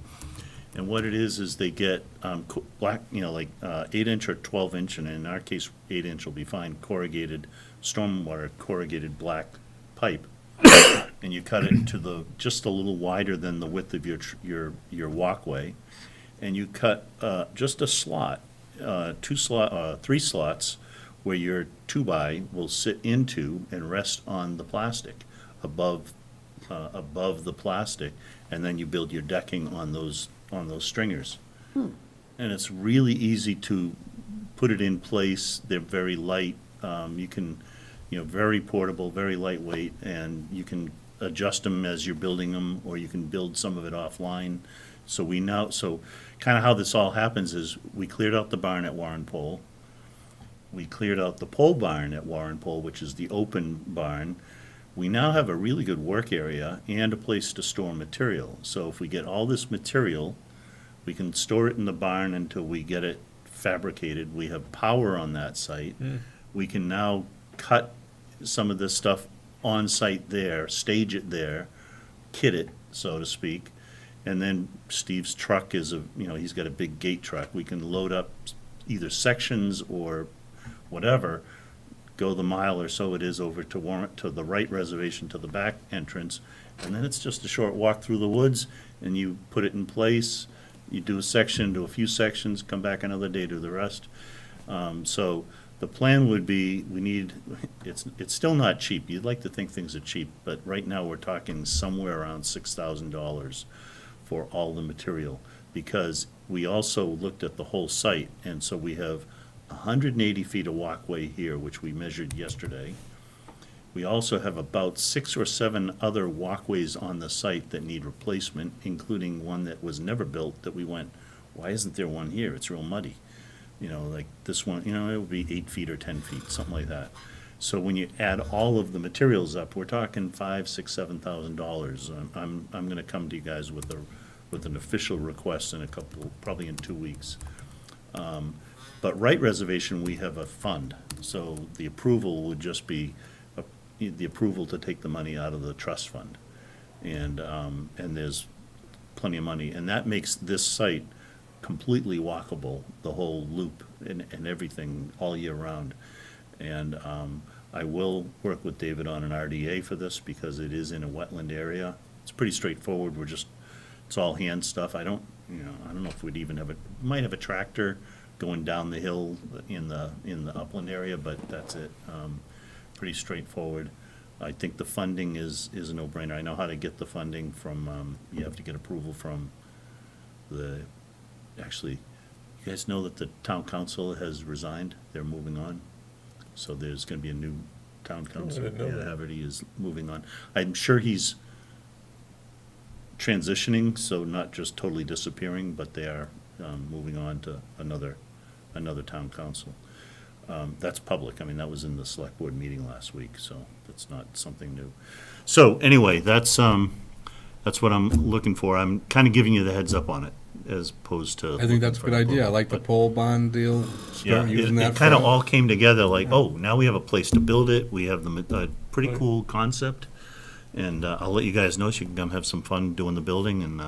And what it is they get black, like 8-inch or 12-inch, and in our case, 8-inch will be fine, corrugated, stormwater corrugated black pipe, and you cut it to just a little wider than the width of your walkway, and you cut just a slot, 3 slots, where your 2x will sit into and rest on the plastic above the plastic, and then you build your decking on those stringers. And it's really easy to put it in place. They're very light. You can, very portable, very lightweight, and you can adjust them as you're building them, or you can build some of it offline. So kind of how this all happens is we cleared out the barn at Warren Pole. We cleared out the pole barn at Warren Pole, which is the open barn. We now have a really good work area and a place to store material. So if we get all this material, we can store it in the barn until we get it fabricated. We have power on that site. We can now cut some of this stuff on site there, stage it there, kit it, so to speak. And then Steve's truck is he's got a big gate truck. We can load up either sections or whatever, go the mile or so it is over to the right reservation to the back entrance, and then it's just a short walk through the woods, and you put it in place. You do a section, do a few sections, come back another day, do the rest. So the plan would be, it's still not cheap. You'd like to think things are cheap, but right now we're talking somewhere around $6,000 for all the material, because we also looked at the whole site, and so we have 180 feet of walkway here, which we measured yesterday. We also have about 6 or 7 other walkways on the site that need replacement, including one that was never built that we went, why isn't there one here? It's real muddy. Like this one, it would be 8 feet or 10 feet, something like that. So when you add all of the materials up, we're talking $5,000, $6,000, $7,000. I'm going to come to you guys with an official request probably in 2 weeks. But right reservation, we have a fund, so the approval would just be the approval to take the money out of the trust fund. And there's plenty of money, and that makes this site completely walkable, the whole loop and everything all year round. And I will work with David on an RDA for this, because it is in a wetland area. It's pretty straightforward, it's all hand stuff. I don't know if we'd even might have a tractor going down the hill in the upland area, but that's it. Pretty straightforward. I think the funding is a no-brainer. I know how to get the funding from, you have to get approval from actually, you guys know that the town council has resigned? They're moving on. So there's gonna be a new town council. didn't know Yeah, that. Haverty is moving on. I'm sure he's transitioning, so not just totally disappearing, but they are moving on to another town council. That's public. I mean, that was in the select board meeting last week, so that's not something new. So anyway, that's what I'm looking for. I'm kind of giving you the heads up on it as opposed to. I think that's a good idea. I like the pole bond deal, Yeah, start using it that. kind of for- all came together like, oh, now we have a place to build it. We have a pretty Right. cool concept. And I'll let you guys know so you can come have some fun doing the building and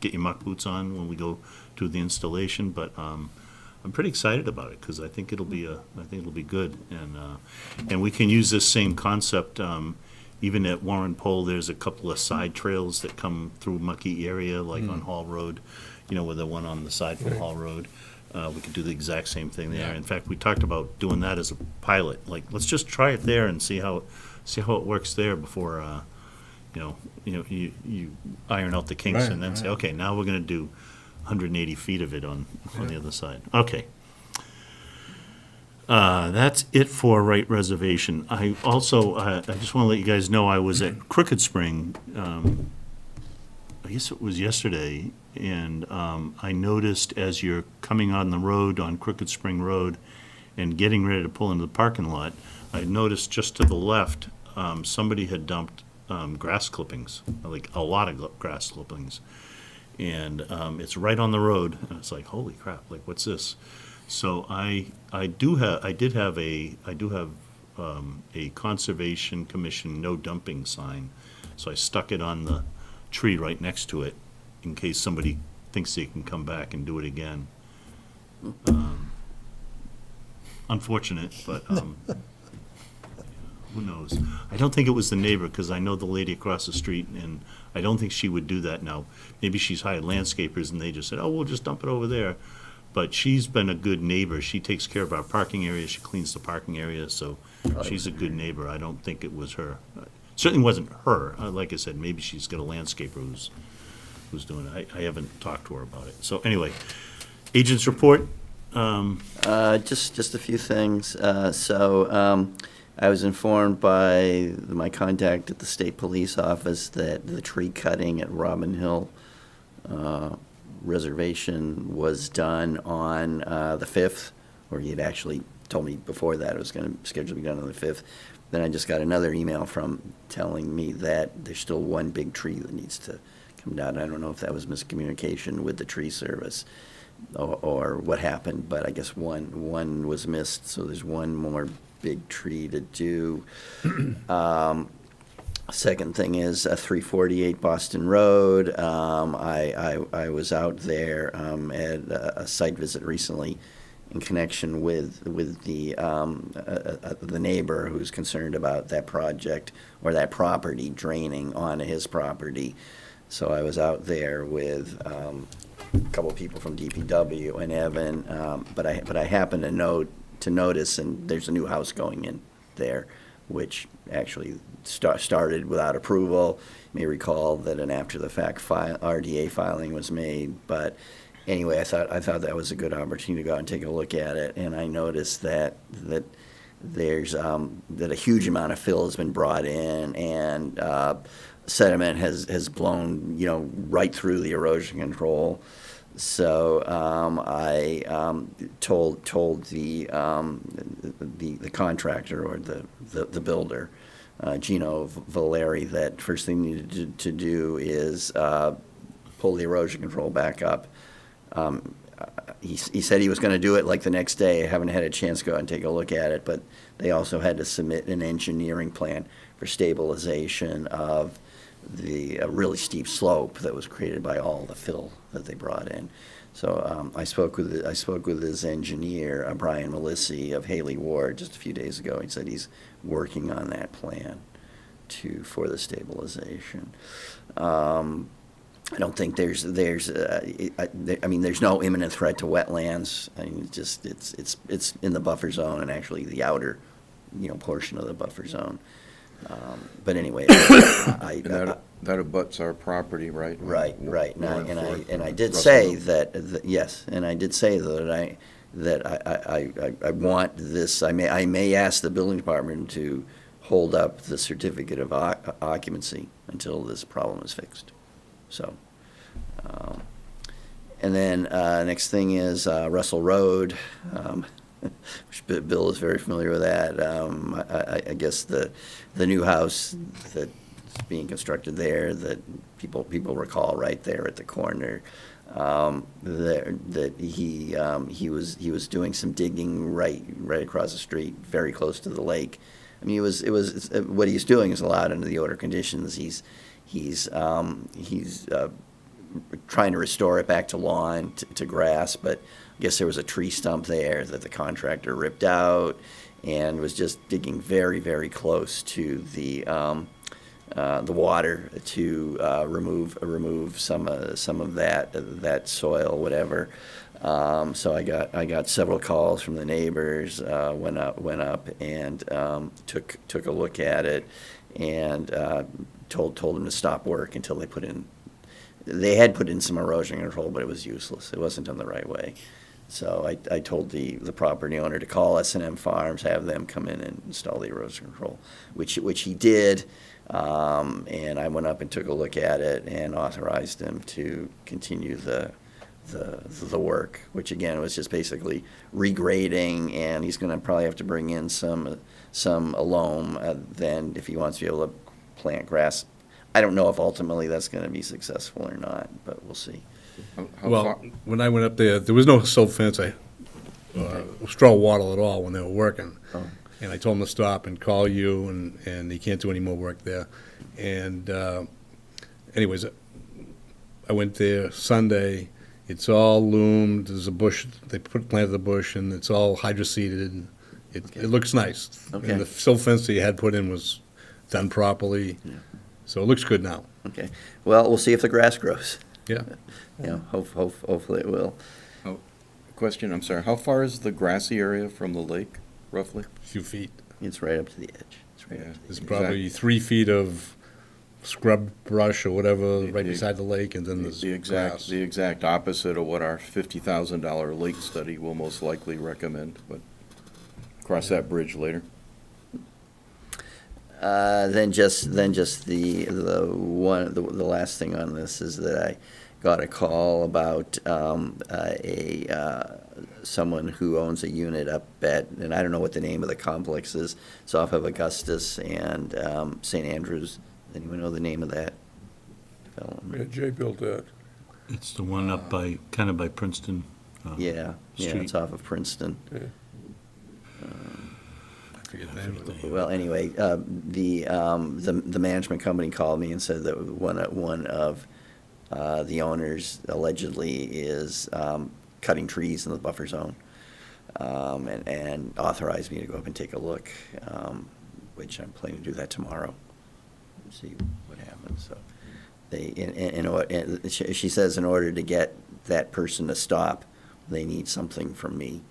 get your muck boots on when we go do the installation. But I'm pretty excited about it because I think it'll be good. And we can use this same concept. Even at Warren Pole, there's a couple of side trails that come through mucky area, like on Hall Road, with the one on the side from Hall Road. We could do the exact same thing there. In fact, we talked about doing that as a pilot. Like, let's just try it there and see how it works there before, you iron out the kinks Right, and then say, right. okay, now we're going to do 180 feet of it on the other side. Okay. That's it for Wright Reservation. I also, I just want to let you guys know, I was at Crooked Spring, I guess it was yesterday, and I noticed as you're coming on the road, on Crooked Spring Road, and getting ready to pull into the parking lot, I noticed just to the left, somebody had dumped grass clippings, like a lot of grass clippings. And it's right on the road, and it's like, holy crap, like, what's this? So I do have a Conservation Commission no dumping sign, so I stuck it on the tree right next to it in case somebody thinks they can come back and do it again. Unfortunate, but who knows? I don't think it was the neighbor, because I know the lady across the street, and I don't think she would do that now. Maybe she's hired landscapers, and they just said, oh, we'll just dump it over there. But she's been a good neighbor. She takes care of our parking area. She cleans the parking area, so she's a good neighbor. I don't think it was her. Certainly wasn't her. Like I said, maybe she's got a landscaper who's doing it. I haven't talked to her about it. So anyway, agent's report. Just a few things. I was informed by my contact at the state police office that the tree cutting at Robin Hill Reservation was done on the 5th, or he had actually told me before that it was going to schedule to be done on the 5th. Then I just got another email from telling me that there's still one big tree that needs to come down. I don't know if that was miscommunication with the tree service or what happened, but I guess one was missed, so there's one more big tree to do. Second thing is 348 Boston Road. I was out there at a site visit recently in connection with the neighbor who's concerned about that project or that property draining onto his property. So I was out there with a couple of people from DPW and Evan, but I happened to notice, and there's a new house going in there, which actually started without approval. You may recall that an after-the-fact RDA filing was made, but anyway, I thought that was a good opportunity to go out and take a look at it, and I noticed that there's that a huge amount of fill has been brought in, and sediment has blown right through the erosion control. So I told the contractor or the builder, Gino Valeri, that first thing he needed to do is pull the erosion control back up. He said he was going to do it like the next day. I haven't had a chance to go out and take a look at it, but they also had to submit an engineering plan for stabilization of the really steep slope that was created by all the fill that they brought in. So I spoke with his engineer, Brian Melissi of Haley Ward, just a few days ago. He said he's working on that plan for the stabilization. I don't think there's no imminent threat to wetlands. I mean, it's in the buffer zone and actually the outer, portion of the buffer zone. But anyway, That abuts our property, right? Right. And I did Russell say Hill. that yes, and I did say that I want this. I may ask the building department to hold up the certificate of occupancy until this problem is fixed. So, and then next thing is Russell Road. which Bill is very familiar with that. I guess the new house that's being constructed there, that people recall right there at the corner, that he was doing some digging right across the street, very close to the lake. I mean, what he's doing is allowed under the order conditions. He's trying to restore it back to lawn, to grass, but I guess there was a tree stump there that the contractor ripped out and was just digging very, very close to the water to remove some of that soil, whatever. So I got several calls from the neighbors. Went up and took a look at it and told them to stop work until they put in. They had put in some erosion control, but it was useless. It wasn't done the right way. So I told the property owner to call S&M Farms, have them come in and install the erosion control, which he did. And I went up and took a look at it and authorized him to continue the work, which again was just basically regrading, and he's going to probably have to bring in some loam then if he wants to be able to plant grass. I don't know if ultimately that's going to be successful or not, but we'll see. Well, when I went up there, there was no silt fence, straw wattle at all when they were working. Oh. And I told them to stop and call you, and they can't do any more work there. And anyways, I went there Sunday. It's all loomed. There's a bush. They planted the bush, and it's all hydroseeded. It looks nice. Okay. And the silt fence that you had put in was done properly. Yeah. So it looks good now. Okay. Well, we'll see if the grass grows. Yeah. Hopefully it will. Question, I'm sorry, how far is the grassy area from the lake, roughly? A few feet. It's right up to the edge. It's right up to the There's edge. probably 3 feet of scrub brush or whatever right The- beside the lake, and then there's grass. The exact opposite of what our $50,000 lake study will most likely recommend, but cross that bridge later. Then just the last thing on this is that I got a call about someone who owns a unit up at, and I don't know what the name of the complex is. It's off of Augustus and St. Andrews. Anyone know the name of that development? Yeah, Jay built that. It's the one up kind of by Princeton. Yeah, Street. it's off of Princeton. Yeah. I forget the name of it. Well, anyway, the management company called me and said that one of the owners allegedly is cutting trees in the buffer zone, and authorized me to go up and take a look, which I'm planning to do that tomorrow. See what happens. So she says in order to get that person to stop, they need something from me.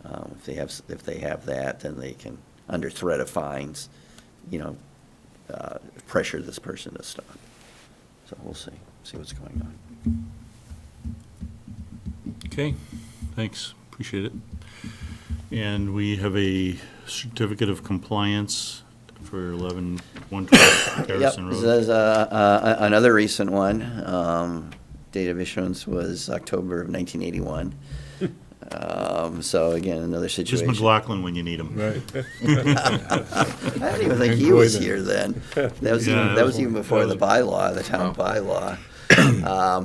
If they have that, then they can, under threat of fines, pressure this person to stop. So we'll see what's going on. Okay, thanks, appreciate it. And we have a certificate of compliance for 11112 Garrison Yep, Road. this is another recent one. Date of issuance was October of 1981. So again, another Just situation. McLaughlin when you need him. Right. I don't even think he was here then. That was even before the bylaw, the town bylaw.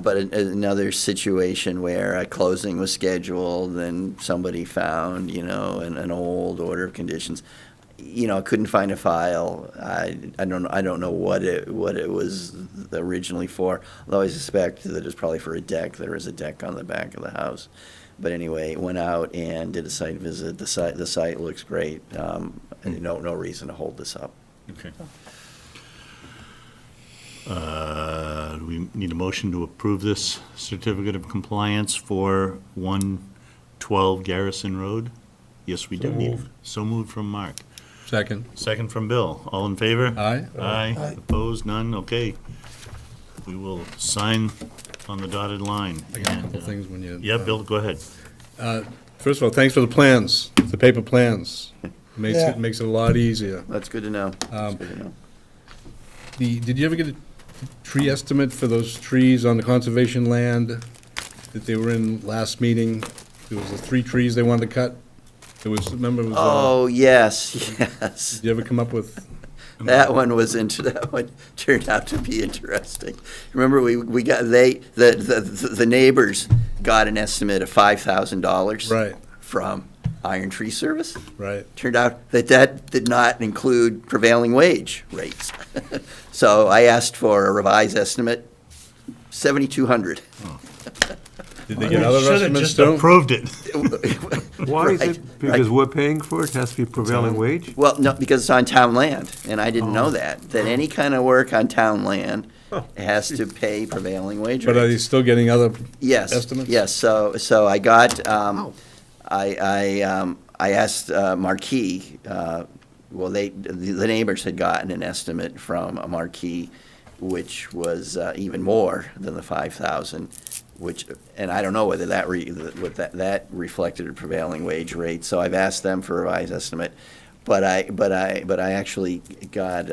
But another situation where a closing was scheduled and somebody found, an old order of conditions. Couldn't find a file. I don't know what it was originally for. Although I suspect that it's probably for a deck. There is a deck on the back of the house. But anyway, went out and did a site visit. The site looks great. And no reason to hold this up. Okay. Do we need a motion to approve this certificate of compliance for 112 Garrison Road? Yes, we do need. moved. So moved from Mark. Second. Second from Bill. All in favor? Aye. Aye. Opposed? None? Okay. We will sign on the dotted line. I got a couple things when you. Yeah, Bill, go ahead. First of all, thanks for the plans, the paper plans. Makes Yeah. it makes it a lot easier. That's good to know. That's good to know. Did you ever get a tree estimate for those trees on the conservation land that they were in last meeting? There was the 3 trees they wanted to cut It was, remember, it was, Oh, yes, yes. did you ever come up with, That one turned out to be interesting. Remember, we got, the neighbors got an estimate of $5,000. Right. From Iron Tree Service. right? Turned out that did not include prevailing wage rates. So I asked for a revised estimate, 7,200. Did they get other Should have estimates just too? approved it. Why is Right, it? Because we're paying for it? Has to be prevailing wage? Well, no, because it's on town land, and I didn't know that any kind of work on town land has to pay prevailing wage But are they rates. still getting other Yes. estimates? Yes, so I got, I asked Marquis, well, the neighbors had gotten an estimate from a Marquis, which was even more than the 5,000, which, and I don't know whether that that reflected a prevailing wage rate, so I've asked them for a revised estimate. But I actually got,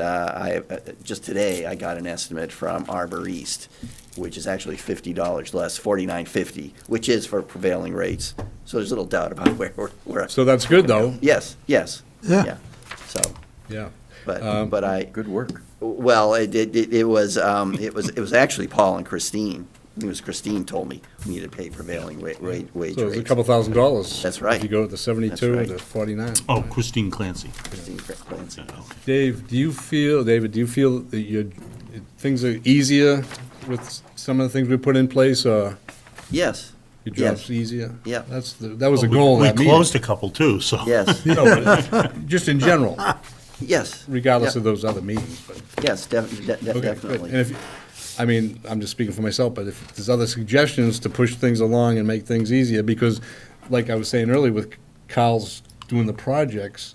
just today, I got an estimate from Arbor East, which is actually $50 less, $49.50, which is for prevailing rates. So there's little doubt about where we're. So that's good, though. Yes, yes. Yeah. So, Yeah. but I, Good work. well, it was actually Paul and Christine. It was Christine told me we needed to pay prevailing wage So it's a rates. couple $1,000s. That's right. If you go to the 72 right. to 49. Oh, Christine Clancy. Christine Clancy. David, do you feel that things are easier with some of the things we put in place, or Yes, your Yes. job's easier? Yeah. That was a goal of We that meeting. closed a couple too, so. yes, No, but just in general, yes. regardless Yeah. of those other meetings. But, Yes, okay, good. And definitely. I mean, I'm just speaking for myself, but if there's other suggestions to push things along and make things easier, because like I was saying earlier with Carl's doing the projects,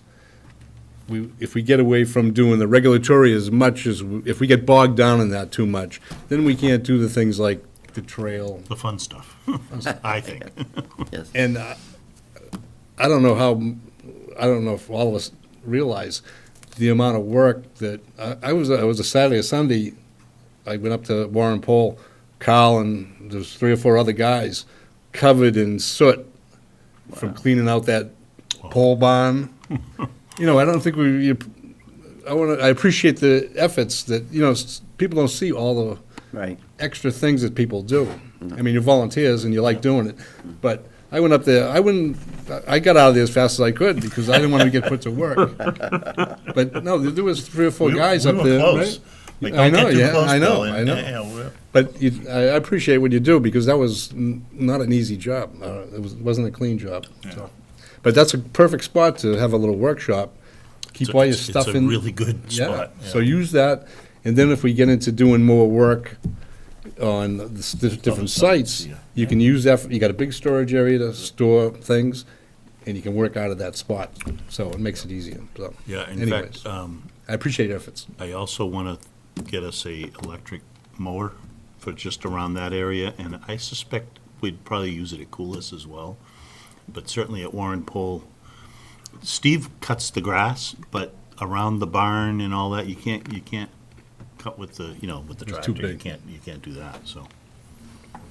if we get away from doing the regulatory as much as, if we get bogged down in that too much, then we can't do the things like the trail. The fun stuff, I think. Yes. And I don't know if all of us realize the amount of work that, I was a Saturday or Sunday, I went up to Warren Pole, Carl, and there's 3 or 4 other guys covered in soot from cleaning out that pole barn. You know, I don't think I appreciate the efforts that, people don't see all the Right. extra things that people do. I mean, you're volunteers and you like doing it, but I went up there, I got out of there as fast as I could because I didn't want to get put to work. But no, there was 3 or 4 guys up there, close. right? Like, I don't know, get too yeah, close, I know, Bill, I and, know. yeah, we're- But I appreciate what you do because that was not an easy job. It wasn't a clean job, so. But that's a perfect spot to have a little workshop. Keep all your stuff in. It's a really good Yeah, spot. so use that, and then if we get into doing more work on the different sites, yeah. you can use that, you got a big storage area to store things, and you can work out of that spot, so it makes it easier, so. Yeah, in anyways, fact, I appreciate your efforts. I also want to get us a electric mower for just around that area, and I suspect we'd probably use it at Coolis as well, but certainly at Warren Pole. Steve cuts the grass, but around the barn and all that, you can't cut with the, with the It's tractor. too big. You can't do that, so.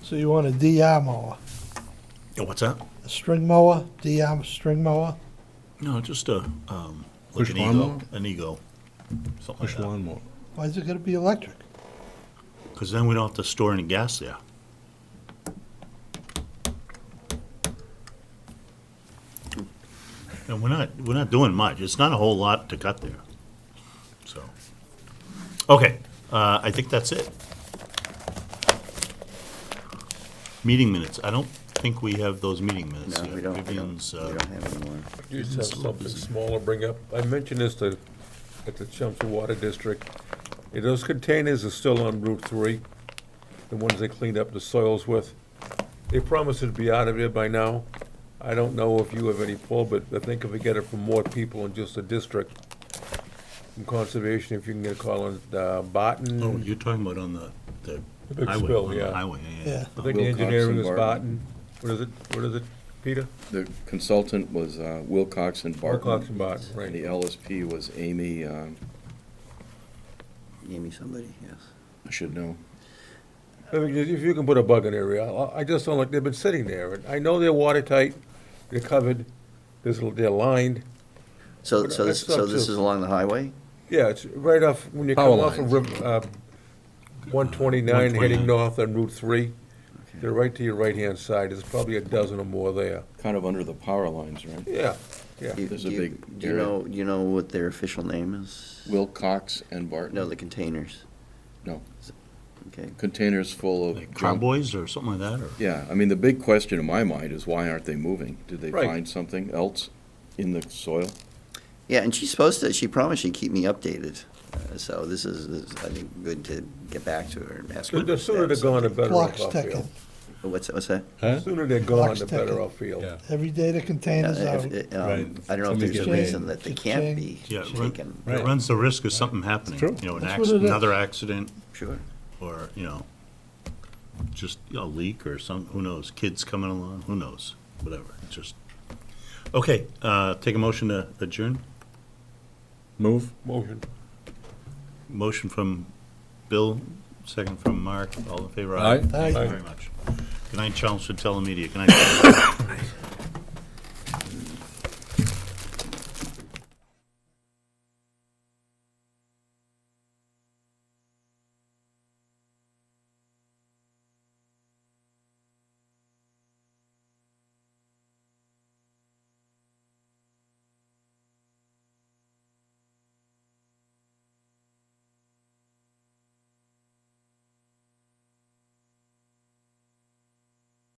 So you want a DR mower, Yeah, what's that? a string mower, DR string mower? No, just a, like Push an lawnmower? Ego, something like Push that. lawnmower. Why is it gonna be electric? Because then we don't have to store any gas there. And we're not doing much. It's not a whole lot to cut there. So, okay, I think that's it. Meeting minutes. I don't think we have those meeting minutes No, yet. we don't Vivian's, have any more. Just have something small to bring up. I mentioned this at the Chelmsford Water District. Those containers are still on Route 3, the ones they cleaned up the soils with. They promised it'd be out of there by now. I don't know if you have any pull, but I think if we get it from more people in just the district, from conservation, if you can get a call on Barton. oh, you're talking about on the big highway, spill, on the yeah. highway, Yeah. I think the Wilcox engineering and is Barton. Barton. What is it, Peter? The consultant was Wilcox and Barton. Wilcox and Barton, And the right. LSP was Amy, Gave me somebody, yes. I should know. I mean, if you can put a bug in the area, I just don't like, they've been sitting there, and I know they're watertight, they're covered, they're lined. So, But so I this, thought so this so. is along the highway? Yeah, it's right off, when you Power come off of lines. 129 heading 129. north on Route 3. They're right to your right-hand side. There's probably a dozen or more there. Kind of under the power lines, right? Yeah, yeah. There's a Do you- big Do you area. know, do you know what their official name is? Wilcox and Barton. No, the containers. No. Okay. Containers full of Like junk. Carboys or something like that, or? Yeah, I mean, the big question in my mind is why aren't they moving? Did they Right. find something else in the soil? Yeah, and she promised she'd keep me updated. So this is, I think, good to get back to her and ask her. The sooner they're steps. gone, the better Clock's off I'll ticking. feel. What's that? The sooner they're gone, Clock's the better ticking. I'll feel. Yeah. Every day the containers Yeah, out. if- Right. I don't know if Somebody there's a get reason paid. that they can't be Yeah, taken. it runs the risk of something happening. True. You know, That's what it is. another accident, Sure. or, you know, just a leak or some, who knows, kids coming along, who knows, whatever, just. Okay, take a motion to adjourn. Move? Motion. Motion from Bill, second from Mark, all in favor? Aye. Thank you Aye. very much. Good night, Chelmsford Telemedia, good night.